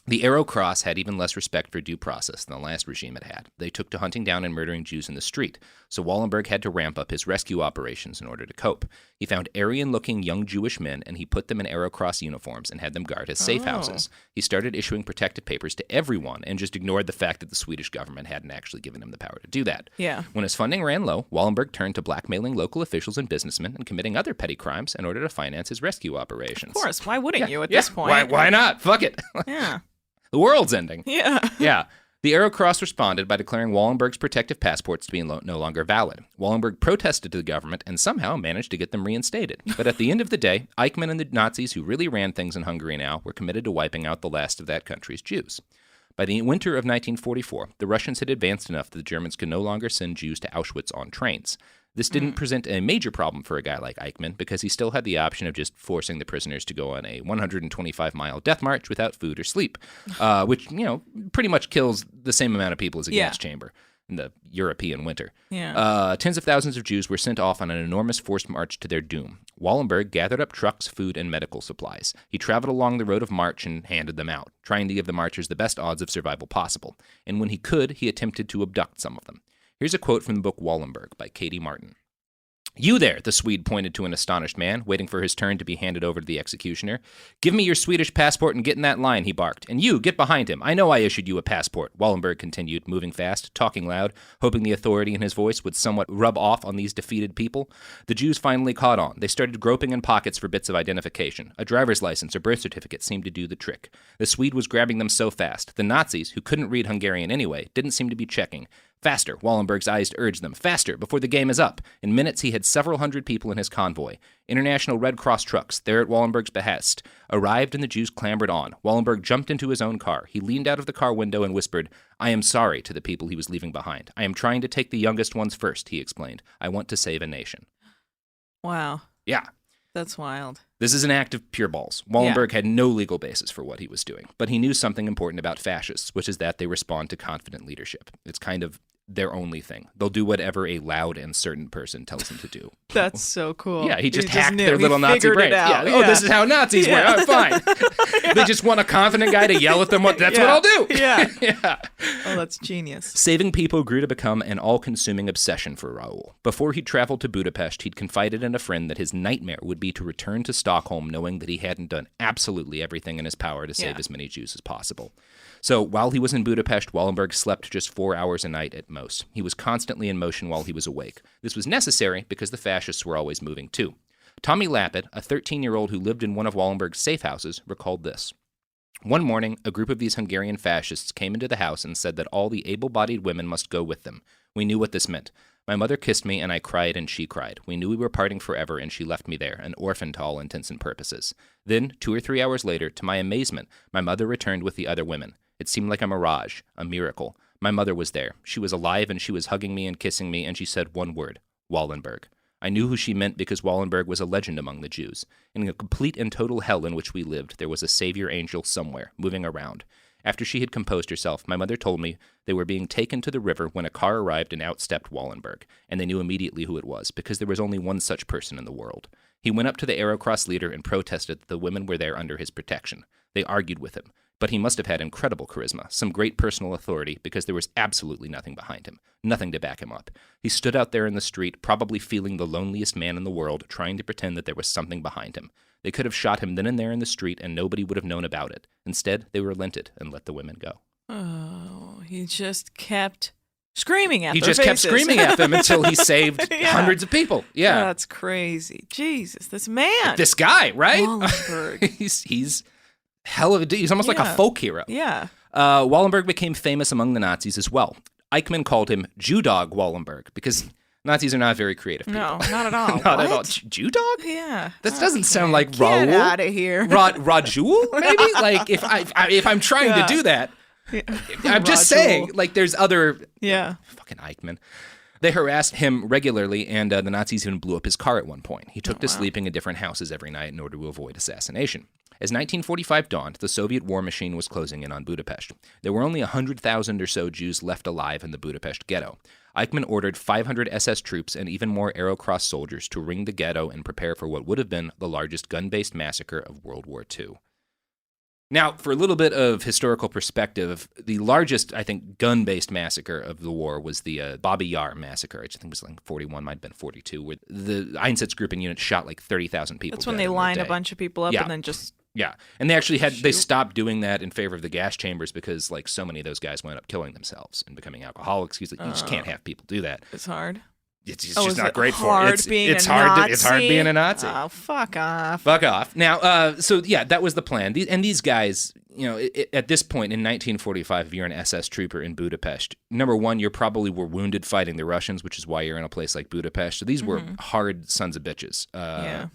F: The Arrow Cross had even less respect for due process than the last regime had. They took to hunting down and murdering Jews in the street, so Wallenberg had to ramp up his rescue operations in order to cope. He found Aryan-looking young Jewish men, and he put them in Arrow Cross uniforms and had them guard his safe houses. He started issuing protective papers to everyone and just ignored the fact that the Swedish government hadn't actually given him the power to do that.
G: Yeah.
F: When his funding ran low, Wallenberg turned to blackmailing local officials and businessmen and committing other petty crimes in order to finance his rescue operations.
G: Of course. Why wouldn't you at this point?
F: Why not? Fuck it.
G: Yeah.
F: The world's ending.
G: Yeah.
F: Yeah. The Arrow Cross responded by declaring Wallenberg's protective passports to be no longer valid. Wallenberg protested to the government and somehow managed to get them reinstated. But at the end of the day, Eichmann and the Nazis who really ran things in Hungary now were committed to wiping out the last of that country's Jews. By the winter of 1944, the Russians had advanced enough that the Germans could no longer send Jews to Auschwitz on trains. This didn't present a major problem for a guy like Eichmann because he still had the option of just forcing the prisoners to go on a 125-mile death march without food or sleep, which, pretty much kills the same amount of people as a gas chamber in the European winter.
G: Yeah.
F: Tens of thousands of Jews were sent off on an enormous forced march to their doom. Wallenberg gathered up trucks, food, and medical supplies. He traveled along the road of march and handed them out, trying to give the marchers the best odds of survival possible. And when he could, he attempted to abduct some of them. Here's a quote from the book Wallenberg by Katie Martin. "You there," the Swede pointed to an astonished man, waiting for his turn to be handed over to the executioner. "Give me your Swedish passport and get in that line," he barked. "And you, get behind him. I know I issued you a passport," Wallenberg continued, moving fast, talking loud, hoping the authority in his voice would somewhat rub off on these defeated people. The Jews finally caught on. They started groping in pockets for bits of identification. A driver's license or birth certificate seemed to do the trick. The Swede was grabbing them so fast. The Nazis, who couldn't read Hungarian anyway, didn't seem to be checking. "Faster," Wallenberg's eyes urged them. "Faster, before the game is up." In minutes, he had several hundred people in his convoy. International Red Cross trucks, there at Wallenberg's behest, arrived and the Jews clambered on. Wallenberg jumped into his own car. He leaned out of the car window and whispered, "I am sorry," to the people he was leaving behind. "I am trying to take the youngest ones first," he explained. "I want to save a nation."
G: Wow.
F: Yeah.
G: That's wild.
F: This is an act of pure balls. Wallenberg had no legal basis for what he was doing, but he knew something important about fascists, which is that they respond to confident leadership. It's kind of their only thing. They'll do whatever a loud and certain person tells them to do.
G: That's so cool.
F: Yeah, he just
G: knew.
F: hacked their little Nazi brain. Yeah. Oh, this is how Nazis work. Oh, fine. They just want a confident guy to yell at them. That's what I'll do.
G: Yeah.
F: Yeah.
G: Oh, that's genius.
F: Saving people grew to become an all-consuming obsession for Raoul. Before he traveled to Budapest, he'd confided in a friend that his nightmare would be to return to Stockholm knowing that he hadn't done absolutely everything in his power to save as many Jews as possible. So while he was in Budapest, Wallenberg slept just 4 hours a night at most. He was constantly in motion while he was awake. This was necessary because the fascists were always moving too. Tommy Lappet, a 13-year-old who lived in one of Wallenberg's safe houses, recalled this. "One morning, a group of these Hungarian fascists came into the house and said that all the able-bodied women must go with them. We knew what this meant. My mother kissed me, and I cried, and she cried. We knew we were parting forever, and she left me there, an orphan to all intents and purposes. Then, 2 or 3 hours later, to my amazement, my mother returned with the other women. It seemed like a mirage, a miracle. My mother was there. She was alive, and she was hugging me and kissing me, and she said one word, Wallenberg. I knew who she meant because Wallenberg was a legend among the Jews. In the complete and total hell in which we lived, there was a savior angel somewhere, moving around. After she had composed herself, my mother told me they were being taken to the river when a car arrived and outstepped Wallenberg, and they knew immediately who it was, because there was only one such person in the world. He went up to the Arrow Cross leader and protested that the women were there under his protection. They argued with him, but he must have had incredible charisma, some great personal authority, because there was absolutely nothing behind him, nothing to back him up. He stood out there in the street, probably feeling the loneliest man in the world, trying to pretend that there was something behind him. They could have shot him then and there in the street, and nobody would have known about it. Instead, they relented and let the women go.
G: Oh, he just kept screaming at them.
F: He just kept screaming at them until he saved hundreds of people. Yeah.
G: That's crazy. Jesus, this man.
F: This guy, right?
G: Wallenberg.
F: he's hell of a dude. He's almost like a folk hero.
G: Yeah.
F: Wallenberg became famous among the Nazis as well. Eichmann called him Jew-Dog Wallenberg because Nazis are not very creative people.
G: No, not at all.
F: Not at all. Jew-Dog?
G: Yeah.
F: That doesn't sound like Raoul.
G: Get out of here.
F: Rajul, maybe? Like, if I'm trying to do that, I'm just saying, like, there's other...
G: Yeah.
F: Fucking Eichmann. They harassed him regularly, and the Nazis even blew up his car at one point. He took to sleeping in different houses every night in order to avoid assassination. As 1945 dawned, the Soviet war machine was closing in on Budapest. There were only 100,000 or so Jews left alive in the Budapest ghetto. Eichmann ordered 500 SS troops and even more Arrow Cross soldiers to ring the ghetto and prepare for what would have been the largest gun-based massacre of World War II. Now, for a little bit of historical perspective, the largest, I think, gun-based massacre of the war was the Babi Yar massacre, which I think was like 41, might have been 42, where the Einsatzgruppen unit shot like 30,000 people.
G: That's when they line a bunch of people up and then just...
F: Yeah, and they actually they stopped doing that in favor of the gas chambers because like so many of those guys wound up killing themselves and becoming alcoholics. You just can't have people do that.
G: It's hard.
F: It's just not great for it.
G: It's hard
F: being a Nazi.
G: Oh, fuck off.
F: Fuck off. Now, that was the plan. These guys, at this point in 1945, if you're an SS trooper in Budapest, number one, you probably were wounded fighting the Russians, which is why you're in a place like Budapest. So these were hard sons of bitches,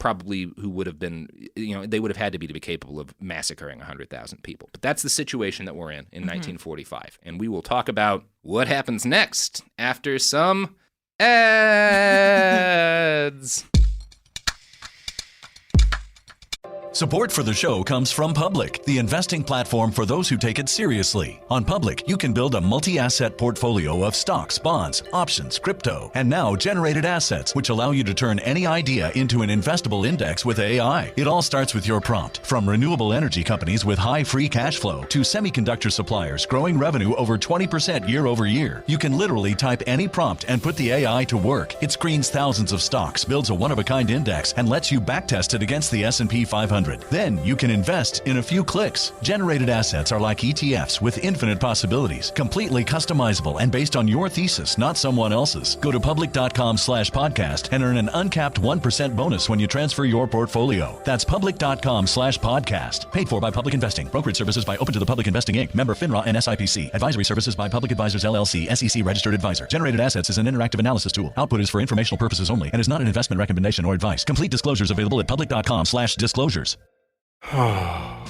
F: probably who would have been, they would have had to be capable of massacring 100,000 people. But that's the situation that we're in 1945. And we will talk about what happens next after some ads.
B: Support for the show comes from Public, the investing platform for those who take it seriously. On Public, you can build a multi-asset portfolio of stocks, bonds, options, crypto, and now generated assets, which allow you to turn any idea into an investable index with AI. It all starts with your prompt. From renewable energy companies with high free cash flow to semiconductor suppliers growing revenue over 20% year over year, you can literally type any prompt and put the AI to work. It screens thousands of stocks, builds a one-of-a-kind index, and lets you backtest it against the S&P 500. Then you can invest in a few clicks. Generated assets are like ETFs with infinite possibilities, completely customizable and based on your thesis, not someone else's. Go to public.com/podcast and earn an uncapped 1% bonus when you transfer your portfolio. That's public.com/podcast. Paid for by Public Investing. Brokerage services by Open to the Public Investing Inc. Member FINRA and SIPC. Advisory services by Public Advisors LLC, SEC registered advisor. Generated assets is an interactive analysis tool. Output is for informational purposes only and is not an investment recommendation or advice. Complete disclosures available at public.com/disclosures.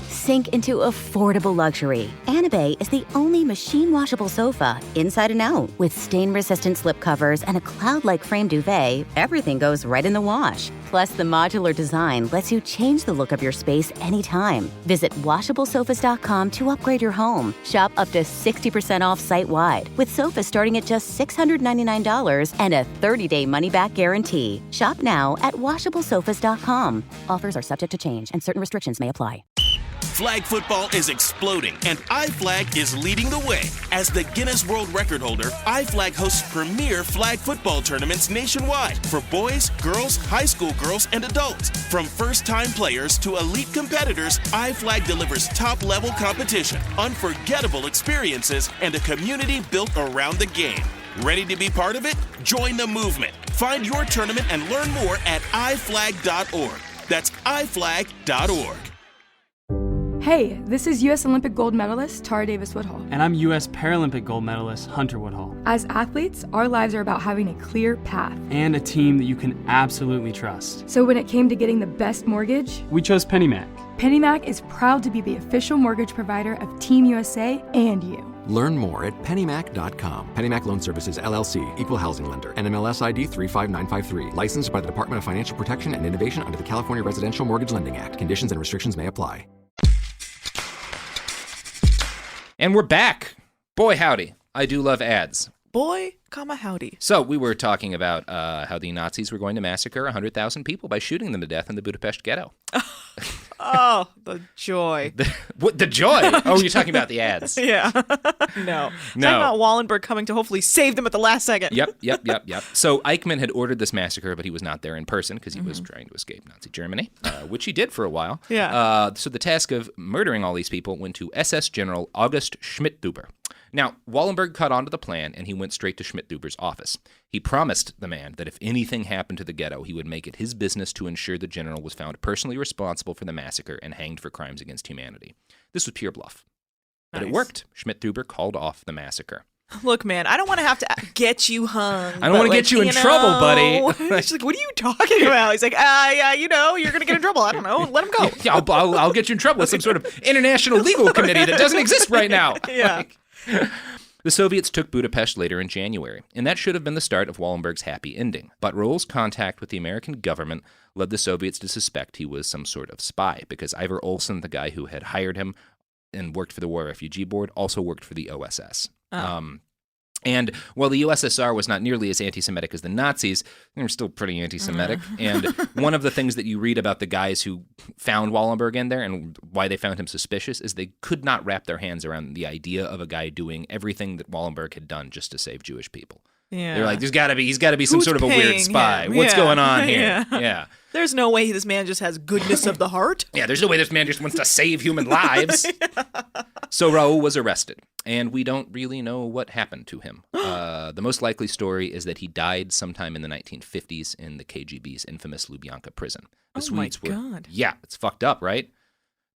C: Sink into affordable luxury. Anna is the only machine washable sofa, inside and out. With stain-resistant slip covers and a cloud-like frame duvet, everything goes right in the wash. Plus, the modular design lets you change the look of your space anytime. Visit washablesofas.com to upgrade your home. Shop up to 60% off site-wide, with sofas starting at just $699 and a 30-day money-back guarantee. Shop now at washablesofas.com. Offers are subject to change, and certain restrictions may apply.
E: Flag football is exploding, and iFlag is leading the way. As the Guinness World Record holder, iFlag hosts premier flag football tournaments nationwide for boys, girls, high school girls, and adults. From first-time players to elite competitors, iFlag delivers top-level competition, unforgettable experiences, and a community built around the game. Ready to be part of it? Join the movement. Find your tournament and learn more at iflag.org. That's iflag.org.
I: Hey, this is U.S. Olympic gold medalist Tara Davis Woodhull.
J: And I'm U.S. Paralympic gold medalist Hunter Woodhull.
I: As athletes, our lives are about having a clear path.
J: And a team that you can absolutely trust.
I: So when it came to getting the best mortgage,
J: we chose PennyMac.
I: PennyMac is proud to be the official mortgage provider of Team USA and you.
K: Learn more at pennymac.com. PennyMac Loan Services, LLC, Equal Housing Lender, NMLS ID 35953. Licensed by the Department of Financial Protection and Innovation under the California Residential Mortgage Lending Act. Conditions and restrictions may apply.
F: And we're back. Boy, howdy. I do love ads.
G: Boy, howdy.
F: So we were talking about how the Nazis were going to massacre 100,000 people by shooting them to death in the Budapest ghetto.
G: Oh, the joy.
F: The joy? Oh, you're talking about the ads.
G: Yeah. No. Talking about Wallenberg coming to hopefully save them at the last second.
F: Yep. So Eichmann had ordered this massacre, but he was not there in person because he was trying to escape Nazi Germany, which he did for a while.
G: Yeah.
F: So the task of murdering all these people went to SS General August Schmidthuber. Now, Wallenberg caught on to the plan, and he went straight to Schmidthuber's office. He promised the man that if anything happened to the ghetto, he would make it his business to ensure the general was found personally responsible for the massacre and hanged for crimes against humanity. This was pure bluff. But it worked. Schmidthuber called off the massacre.
G: Look, man, I don't want to have to get you hung.
F: I don't want to get you in trouble, buddy.
G: She's like, what are you talking about? He's like, yeah, you're going to get in trouble. I don't know. Let him go.
F: Yeah, I'll get you in trouble with some sort of international legal committee that doesn't exist right now.
G: Yeah.
F: The Soviets took Budapest later in January, and that should have been the start of Wallenberg's happy ending. But Raoul's contact with the American government led the Soviets to suspect he was some sort of spy, because Ivar Olsen, the guy who had hired him and worked for the War Refugee Board, also worked for the OSS. And while the USSR was not nearly as anti-Semitic as the Nazis, they were still pretty anti-Semitic. And one of the things that you read about the guys who found Wallenberg in there and why they found him suspicious is they could not wrap their hands around the idea of a guy doing everything that Wallenberg had done just to save Jewish people. Yeah. They're like, he's got to be some sort of a weird spy.
G: Him?
F: What's going on here? Yeah.
G: There's no way this man just has goodness of the heart.
F: Yeah, there's no way this man just wants to save human lives. So Raoul was arrested, and we don't really know what happened to him. The most likely story is that he died sometime in the 1950s in the KGB's infamous Lubyanka prison. The Swedes
G: my God.
F: Yeah, it's fucked up, right?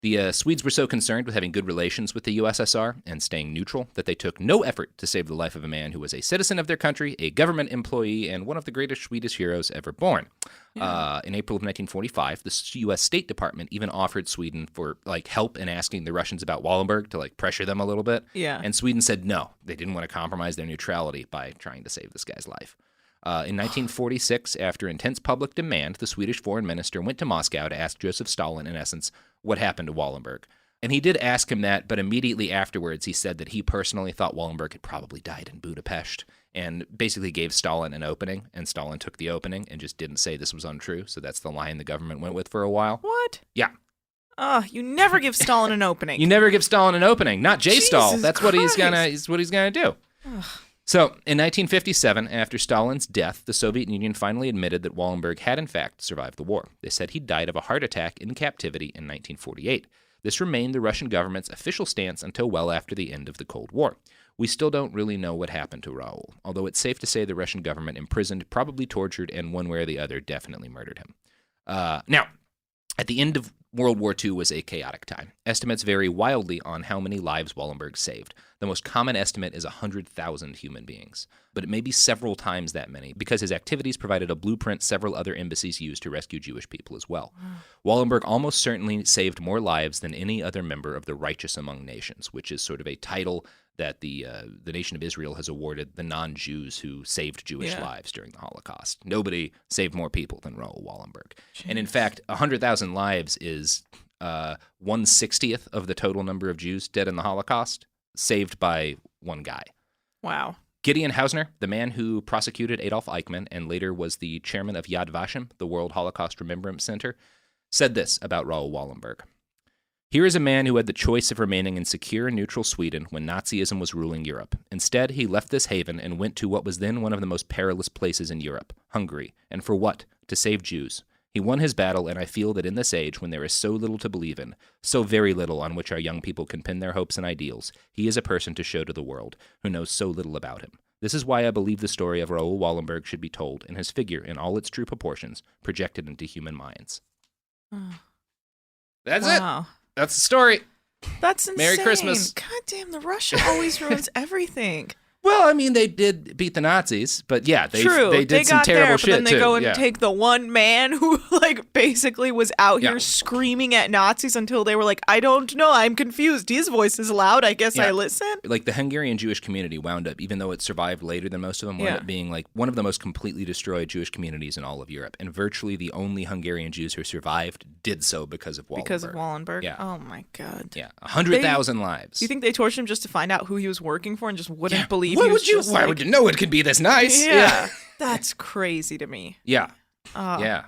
F: The Swedes were so concerned with having good relations with the USSR and staying neutral that they took no effort to save the life of a man who was a citizen of their country, a government employee, and one of the greatest Swedish heroes ever born. Yeah. In April of 1945, the U.S. State Department even offered Sweden for help in asking the Russians about Wallenberg to pressure them a little bit.
G: Yeah.
F: And Sweden said no. They didn't want to compromise their neutrality by trying to save this guy's life. In 1946, after intense public demand, the Swedish foreign minister went to Moscow to ask Joseph Stalin, in essence, what happened to Wallenberg. And he did ask him that, but immediately afterwards he said that he personally thought Wallenberg had probably died in Budapest, and basically gave Stalin an opening, and Stalin took the opening and just didn't say this was untrue, so that's the line the government went with for a while.
G: What?
F: Yeah.
G: You never give Stalin an opening.
F: You never give Stalin an opening. Not J-Stal.
G: Jesus
F: That's what he's gonna do. So, in 1957, after Stalin's death, the Soviet Union finally admitted that Wallenberg had in fact survived the war. They said he died of a heart attack in captivity in 1948. This remained the Russian government's official stance until well after the end of the Cold War. We still don't really know what happened to Raoul, although it's safe to say the Russian government imprisoned, probably tortured, and one way or the other definitely murdered him. Now, at the end of World War II was a chaotic time. Estimates vary wildly on how many lives Wallenberg saved. The most common estimate is 100,000 human beings, but it may be several times that many because his activities provided a blueprint several other embassies used to rescue Jewish people as well. Wallenberg almost certainly saved more lives than any other member of the righteous among nations, which is sort of a title that the nation of Israel has awarded the non-Jews who saved Jewish lives during the Holocaust. Nobody saved more people than Raoul Wallenberg. Jeez. And in fact, 100,000 lives is 1/60th of the total number of Jews dead in the Holocaust, saved by one guy.
G: Wow.
F: Gideon Hausner, the man who prosecuted Adolf Eichmann and later was the chairman of Yad Vashem, the World Holocaust Remembrance Center, said this about Raoul Wallenberg. Here is a man who had the choice of remaining in secure and neutral Sweden when Nazism was ruling Europe. Instead, he left this haven and went to what was then one of the most perilous places in Europe, Hungary. And for what? To save Jews. He won his battle, and I feel that in this age, when there is so little to believe in, so very little on which our young people can pin their hopes and ideals, he is a person to show to the world who knows so little about him. This is why I believe the story of Raoul Wallenberg should be told, and his figure, in all its true proportions, projected into human minds. That's it. That's the story.
G: That's insane.
F: Merry Christmas.
G: God damn, the Russia always ruins everything.
F: Well, I mean, they did beat the Nazis, but yeah, they did some
G: got
F: terrible
G: there,
F: shit
G: but then they
F: too.
G: go and take the one man who basically was out here
F: Yeah.
G: screaming at Nazis until they were like, I don't know, I'm confused. His voice is loud. I guess I listen.
F: Like the Hungarian Jewish community wound up, even though it survived later than most of them, wound up being like one of the most completely destroyed Jewish communities in all of Europe. And virtually the only Hungarian Jews who survived did so because of Wallenberg.
G: Because of Wallenberg?
F: Yeah.
G: Oh my God.
F: Yeah. 100,000 lives.
G: Do you think they tortured him just to find out who he was working for and just wouldn't believe
F: Why
G: he was
F: would you?
G: just
F: Why would you know it could be this nice?
G: Yeah. That's crazy to me.
F: Yeah. Yeah.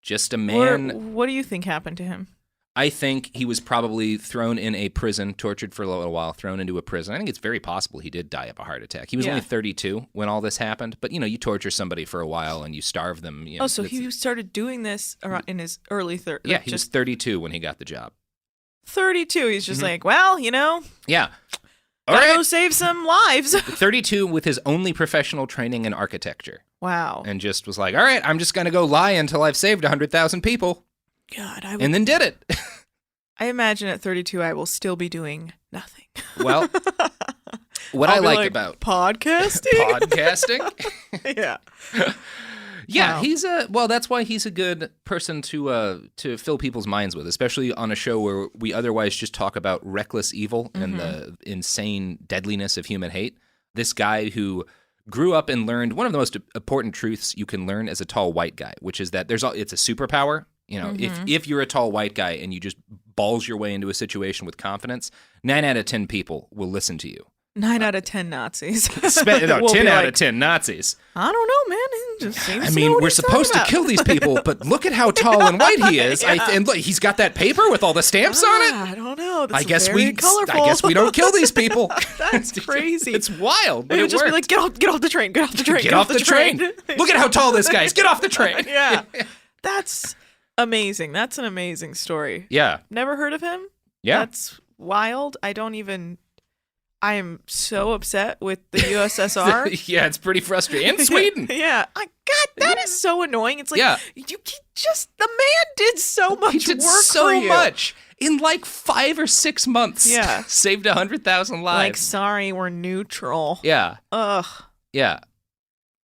F: Just a man.
G: What do you think happened to him?
F: I think he was probably thrown in a prison, tortured for a little while, thrown into a prison. I think it's very possible he did die of a heart attack. He was only 32 when all this happened. But, you torture somebody for a while and you starve them.
G: So he started doing this in his early 30s.
F: Yeah, he was 32 when he got the job.
G: 32. He's just like, well,
F: Yeah.
G: Gotta go save some lives.
F: 32 with his only professional training in architecture.
G: Wow.
F: And just was like, all right, I'm just going to go lie until I've saved 100,000 people.
G: God,
F: and then did it.
G: I imagine at 32 I will still be doing nothing.
F: Well, what I like about
G: podcasting.
F: Podcasting?
G: Yeah.
F: Yeah,
G: Wow.
F: that's why he's a good person to fill people's minds with, especially on a show where we otherwise just talk about reckless evil and the insane deadliness of human hate. This guy who grew up and learned one of the most important truths you can learn as a tall white guy, which is that it's a superpower. You know, if you're a tall white guy and you just balls your way into a situation with confidence, 9 out of 10 people will listen to you.
G: 9 out of 10 Nazis.
F: 10 out of 10 Nazis.
G: I don't know, man. He just seems
F: I
G: to know
F: mean,
G: what
F: we're
G: he's
F: supposed to
G: talking
F: kill
G: about.
F: these people, but look at how tall and white he is. And look, he's got that paper with all the stamps on it.
G: I don't know. That's
F: I guess
G: very colorful.
F: I guess we don't kill these people.
G: That's crazy.
F: It's wild, but
G: They
F: it
G: would just be
F: worked.
G: like, get off the train, get off the train,
F: Get off the train. Look at how tall this guy is. Get off the train.
G: Yeah. That's amazing. That's an amazing story.
F: Yeah.
G: Never heard of him?
F: Yeah.
G: That's wild. I am so upset with the USSR.
F: Yeah, it's pretty frustrating. And Sweden.
G: Yeah. God, that is so annoying. It's like,
F: Yeah.
G: the man did so much
F: He did
G: work
F: so
G: for you.
F: much in like 5 or 6 months.
G: Yeah.
F: Saved 100,000 lives.
G: Like, sorry, we're neutral.
F: Yeah.
G: Ugh.
F: Yeah.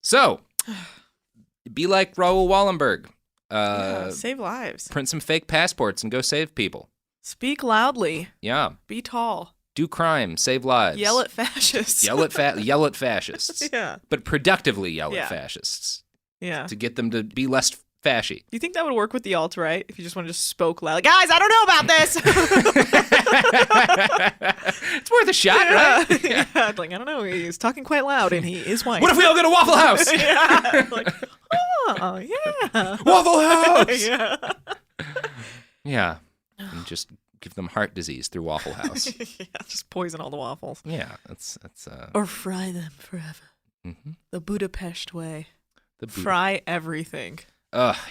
F: So, be like Raoul Wallenberg.
G: Save lives.
F: Print some fake passports and go save people.
G: Speak loudly.
F: Yeah.
G: Be tall.
F: Do crime. Save lives.
G: Yell at fascists.
F: Yell at fascists.
G: Yeah.
F: But productively yell
G: Yeah.
F: at fascists
G: Yeah.
F: to get them to be less fashy.
G: Do you think that would work with the alt-right if you just want to just spoke loud? Like, guys, I don't know about this.
F: It's worth a shot, right?
G: Yeah. Like, I don't know. He's talking quite loud and he is white.
F: What if we all go to Waffle House?
G: Yeah. Like, oh, yeah.
F: Waffle House!
G: Yeah.
F: Yeah. And just give them heart disease through Waffle House.
G: Yeah. Just poison all the waffles.
F: Yeah. That's
G: Or fry them forever.
F: Mhm.
G: The Budapest way.
F: the boot.
G: Fry everything.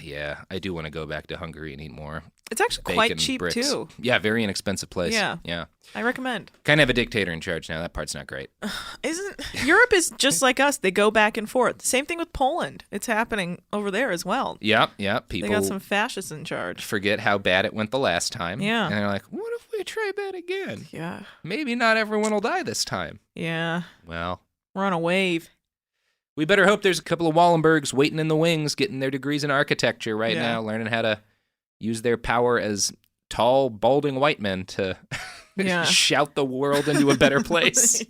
F: Yeah. I do want to go back to Hungary and eat more.
G: It's actually
F: Bacon,
G: quite cheap,
F: bricks.
G: too.
F: Yeah, very inexpensive place.
G: Yeah.
F: Yeah.
G: I recommend.
F: Kind of have a dictator in charge now. That part's not great.
G: Europe is just like us. They go back and forth. Same thing with Poland. It's happening over there as well.
F: Yeah. People
G: They got some fascists in charge.
F: forget how bad it went the last time.
G: Yeah.
F: And they're like, what if we try that again?
G: Yeah.
F: Maybe not everyone will die this time.
G: Yeah.
F: Well,
G: We're on a wave.
F: we better hope there's a couple of Wallenbergs waiting in the wings, getting their degrees in architecture right
G: Yeah.
F: now, learning how to use their power as tall, balding white men to
G: Yeah.
F: shout the world into a better place.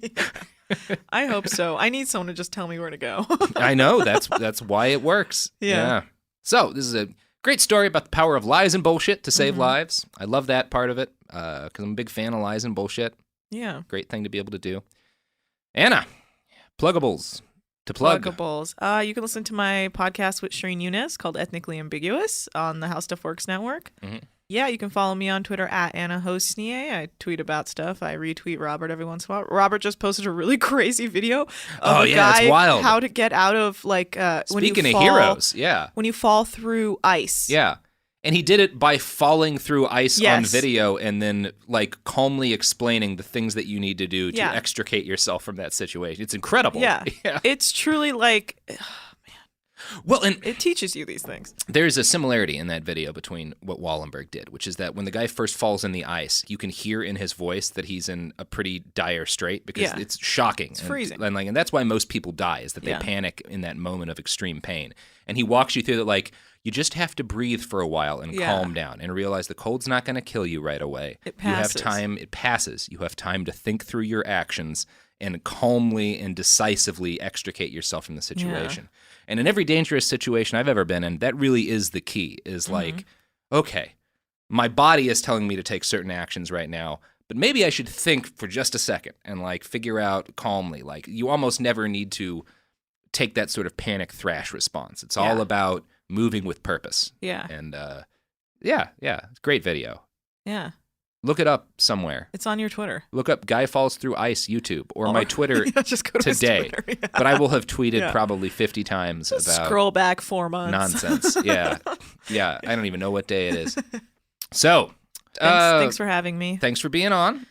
G: I hope so. I need someone to just tell me where to go.
F: I know. That's why it works.
G: Yeah.
F: So this is a great story about the power of lies and bullshit to save lives. I love that part of it because I'm a big fan of lies and bullshit.
G: Yeah.
F: Great thing to be able to do. Anna, pluggables to plug.
G: Pluggables. You can listen to my podcast with Shireen Yunus called Ethnically Ambiguous on the How Stuff Works Network.
F: Mhm.
G: Yeah, you can follow me on Twitter at Anna Hossnieh. I tweet about stuff. I retweet Robert every once in a while. Robert just posted a really crazy video of a guy
F: that's wild.
G: how to get out of when
F: Speaking
G: you
F: of
G: fall,
F: heroes, yeah.
G: when you fall through ice.
F: Yeah. And he did it by falling through ice on
G: Yes.
F: video and then like calmly explaining the things that you need to do to
G: Yeah.
F: extricate yourself from that situation. It's incredible.
G: Yeah. It's truly like,
F: Well, and
G: it teaches you these things.
F: there's a similarity in that video between what Wallenberg did, which is that when the guy first falls in the ice, you can hear in his voice that he's in a pretty dire strait because
G: Yeah.
F: it's shocking. It's
G: freezing.
F: And that's why most people die, is that they
G: Yeah.
F: panic in that moment of extreme pain. And he walks you through that, like, you just have to breathe for a while and
G: Yeah.
F: calm down and realize the cold's not going to kill you right away.
G: It
F: You have
G: passes.
F: time. It passes. You have time to think through your actions and calmly and decisively extricate yourself from the situation. And in every dangerous situation I've ever been in, that really is the key, is like, okay, my body is telling me to take certain actions right now, but maybe I should think for just a second and like figure out calmly. Like, you almost never need to take that sort of panic thrash response. It's all
G: Yeah.
F: about moving with purpose.
G: Yeah.
F: And yeah, it's a great video.
G: Yeah.
F: Look it up somewhere.
G: It's on your Twitter.
F: Look up Guy Falls Through Ice YouTube or my Twitter
G: Yeah, just go to his
F: today.
G: Twitter, yeah.
F: But I will have tweeted
G: Yeah.
F: probably 50 times
G: Just
F: about
G: scroll back 4 months.
F: nonsense. Yeah. I don't even know what day it is. So,
G: Thanks for having me.
F: thanks for being on.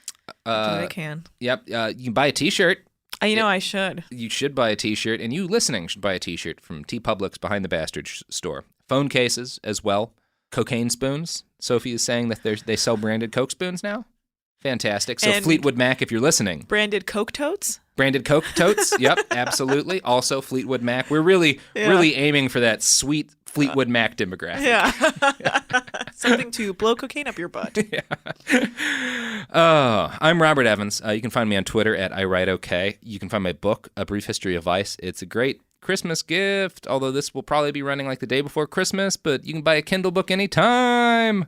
G: I'll do what I can.
F: Yep. You can buy a T-shirt.
G: I should.
F: You should buy a T-shirt, and you listening should buy a T-shirt from TeePublic's Behind the Bastards store. Phone cases as well. Cocaine spoons. Sophie is saying that they sell branded Coke spoons now. Fantastic. So
G: And-
F: Fleetwood Mac, if you're listening.
G: Branded Coke totes?
F: Branded Coke totes. Yep, absolutely. Also Fleetwood Mac. We're really aiming for that sweet Fleetwood Mac demographic.
G: Yeah. Something to blow cocaine up your butt.
F: I'm Robert Evans. You can find me on Twitter at iWriteOK. You can find my book, A Brief History of Vice. It's a great Christmas gift, although this will probably be running like the day before Christmas, but you can buy a Kindle book anytime.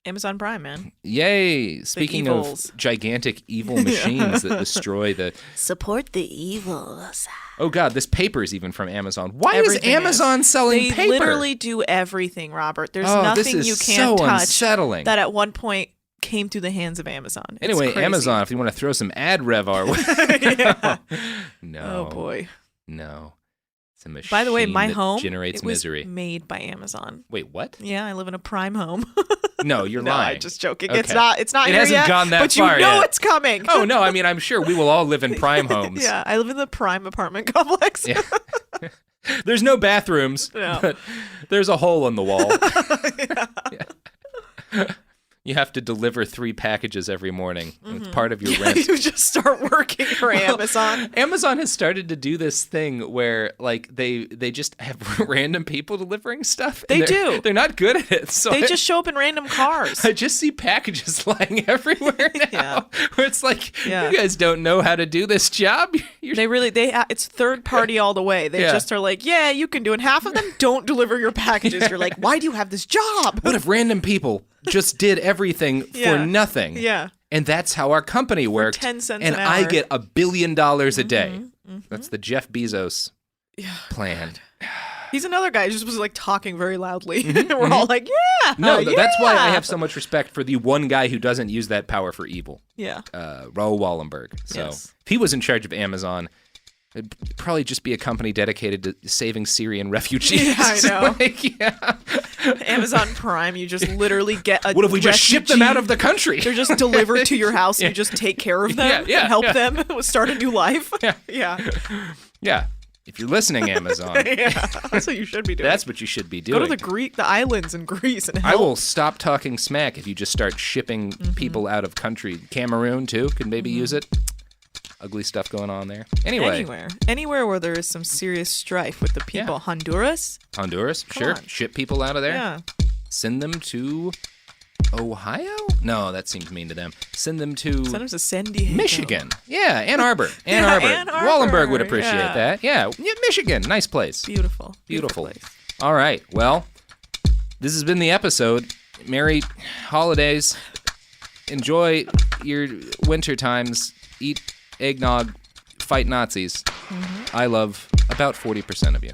G: Amazon Prime, man.
F: Yay. Speaking of
G: evils.
F: gigantic evil machines that destroy the...
G: Support the evils.
F: Oh, God, this paper is even from Amazon. Why
G: Everything
F: is Amazon selling
G: they
F: paper?
G: They literally do everything, Robert. There's
F: this
G: nothing
F: is
G: you can't
F: so
G: touch
F: unsettling.
G: that at one point came through the hands of Amazon. It's
F: Anyway,
G: crazy.
F: Amazon, if you want to throw some ad rev our way. No.
G: Oh, boy.
F: No. It's a machine
G: By the way, my
F: that
G: home
F: generates
G: it was
F: misery.
G: made by Amazon.
F: Wait, what?
G: Yeah, I live in a prime home.
F: No, you're
G: No,
F: lying.
G: I'm just joking.
F: Okay.
G: It's not
F: It
G: here
F: hasn't
G: yet,
F: gone that
G: but
F: far
G: you know
F: yet.
G: it's coming.
F: Oh, no, I mean, I'm sure we will all live in prime homes.
G: Yeah, I live in the prime apartment complex.
F: Yeah. There's no bathrooms,
G: No.
F: but there's a hole in the wall. Yeah. You have to deliver 3 packages every morning. It's part of your rent.
G: You just start working for Amazon.
F: Amazon has started to do this thing where, like, they just have random people delivering stuff. and
G: They do.
F: They're not good at it. So
G: They just show up in random cars.
F: I just see packages lying everywhere now.
G: Yeah.
F: Where it's like,
G: Yeah.
F: you guys don't know how to do this job.
G: It's third party all the way. They just are like, yeah, you can do it. Half of them don't deliver your packages. You're like, why do you have this job?
F: What if random people just did everything for nothing?
G: Yeah.
F: And that's how our company worked.
G: 10 cents
F: and
G: an
F: I
G: hour.
F: get $1 billion a day. That's the Jeff Bezos plan.
G: He's another guy who just was like talking very loudly. We're all like, yeah.
F: No, that's why I
G: yeah.
F: have so much respect for the one guy who doesn't use that power for evil.
G: Yeah.
F: Raoul Wallenberg. So
G: Yes.
F: if he was in charge of Amazon, it'd probably just be a company dedicated to saving Syrian refugees.
G: Yeah, I know.
F: Yeah.
G: Amazon Prime, you just literally get a
F: What if we just ship them out of the country?
G: They're just delivered to your house and you just take care of them and help them start a new life.
F: Yeah. Yeah. If you're listening, Amazon.
G: Yeah, that's what you should be doing.
F: That's what you should be doing.
G: Go to the islands in Greece and
F: I
G: help.
F: will stop talking smack if you just start shipping people out of country. Cameroon, too, could maybe use it. Ugly stuff going on there. Anyway.
G: Anywhere where there is some serious strife with the people.
F: Yeah.
G: Honduras?
F: Honduras,
G: Come
F: sure.
G: on.
F: Ship people out of there.
G: Yeah.
F: Send them to Ohio? No, that seems mean to them. Send them to
G: Send them to San Diego.
F: Michigan. Yeah, Ann Arbor. Ann
G: Yeah,
F: Arbor.
G: Ann Arbor,
F: Wallenberg would appreciate
G: yeah.
F: that. Yeah, Michigan. Nice place.
G: Beautiful.
F: Beautiful.
G: place.
F: All right. Well, this has been the episode. Merry holidays. Enjoy your winter times. Eat eggnog. Fight Nazis. I love about 40% of you.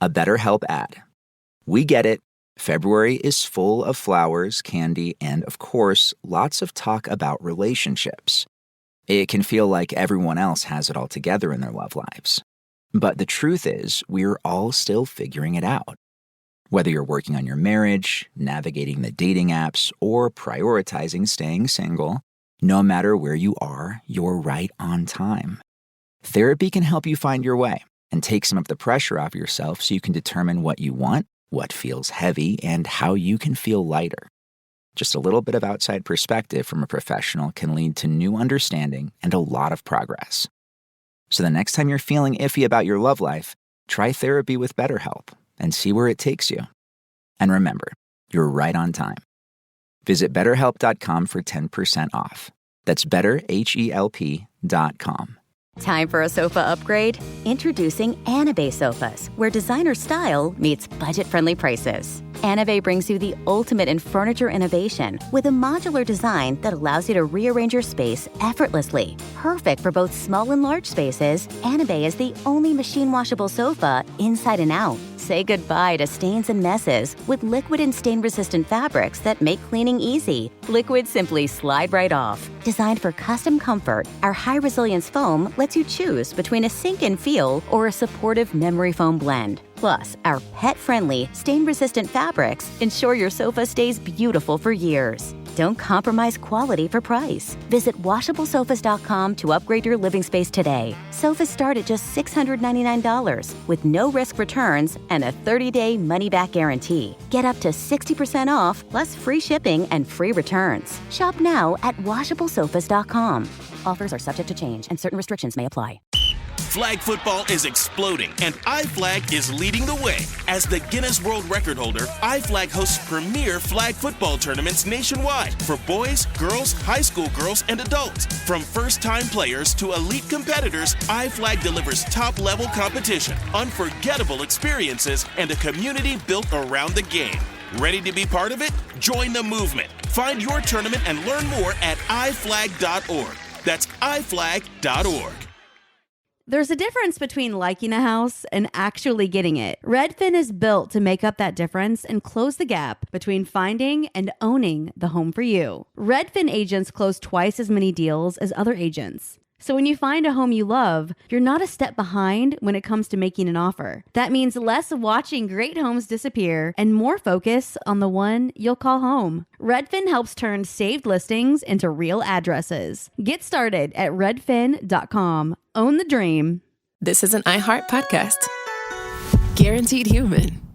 L: A BetterHelp ad. We get it. February is full of flowers, candy, and, of course, lots of talk about relationships. It can feel like everyone else has it all together in their love lives. But the truth is, we're all still figuring it out. Whether you're working on your marriage, navigating the dating apps, or prioritizing staying single, no matter where you are, you're right on time. Therapy can help you find your way and take some of the pressure off yourself so you can determine what you want, what feels heavy, and how you can feel lighter. Just a little bit of outside perspective from a professional can lead to new understanding and a lot of progress. So the next time you're feeling iffy about your love life, try therapy with BetterHelp and see where it takes you. And remember, you're right on time. Visit BetterHelp.com for 10% off. That's BetterHelp.com.
C: Time for a sofa upgrade? Introducing Anabay Sofas, where designer style meets budget-friendly prices. Anabay brings you the ultimate in furniture innovation with a modular design that allows you to rearrange your space effortlessly. Perfect for both small and large spaces, Anabay is the only machine-washable sofa inside and out. Say goodbye to stains and messes with liquid and stain-resistant fabrics that make cleaning easy. Liquids simply slide right off. Designed for custom comfort, our high-resilience foam lets you choose between a sink-in feel or a supportive memory foam blend. Plus, our pet-friendly, stain-resistant fabrics ensure your sofa stays beautiful for years. Don't compromise quality for price. Visit WashableSofas.com to upgrade your living space today. Sofas start at just $699 with no risk returns and a 30-day money-back guarantee. Get up to 60% off plus free shipping and free returns. Shop now at WashableSofas.com. Offers are subject to change and certain restrictions may apply.
E: Flag football is exploding, and iFlag is leading the way. As the Guinness World Record holder, iFlag hosts premier flag football tournaments nationwide for boys, girls, high school girls, and adults. From first-time players to elite competitors, iFlag delivers top-level competition, unforgettable experiences, and a community built around the game. Ready to be part of it? Join the movement. Find your tournament and learn more at iflag.org. That's iflag.org.
D: There's a difference between liking a house and actually getting it. Redfin is built to make up that difference and close the gap between finding and owning the home for you. Redfin agents close twice as many deals as other agents. So when you find a home you love, you're not a step behind when it comes to making an offer. That means less watching great homes disappear and more focus on the one you'll call home. Redfin helps turn saved listings into real addresses. Get started at redfin.com. Own the dream.
A: This is an iHeart podcast. Guaranteed human.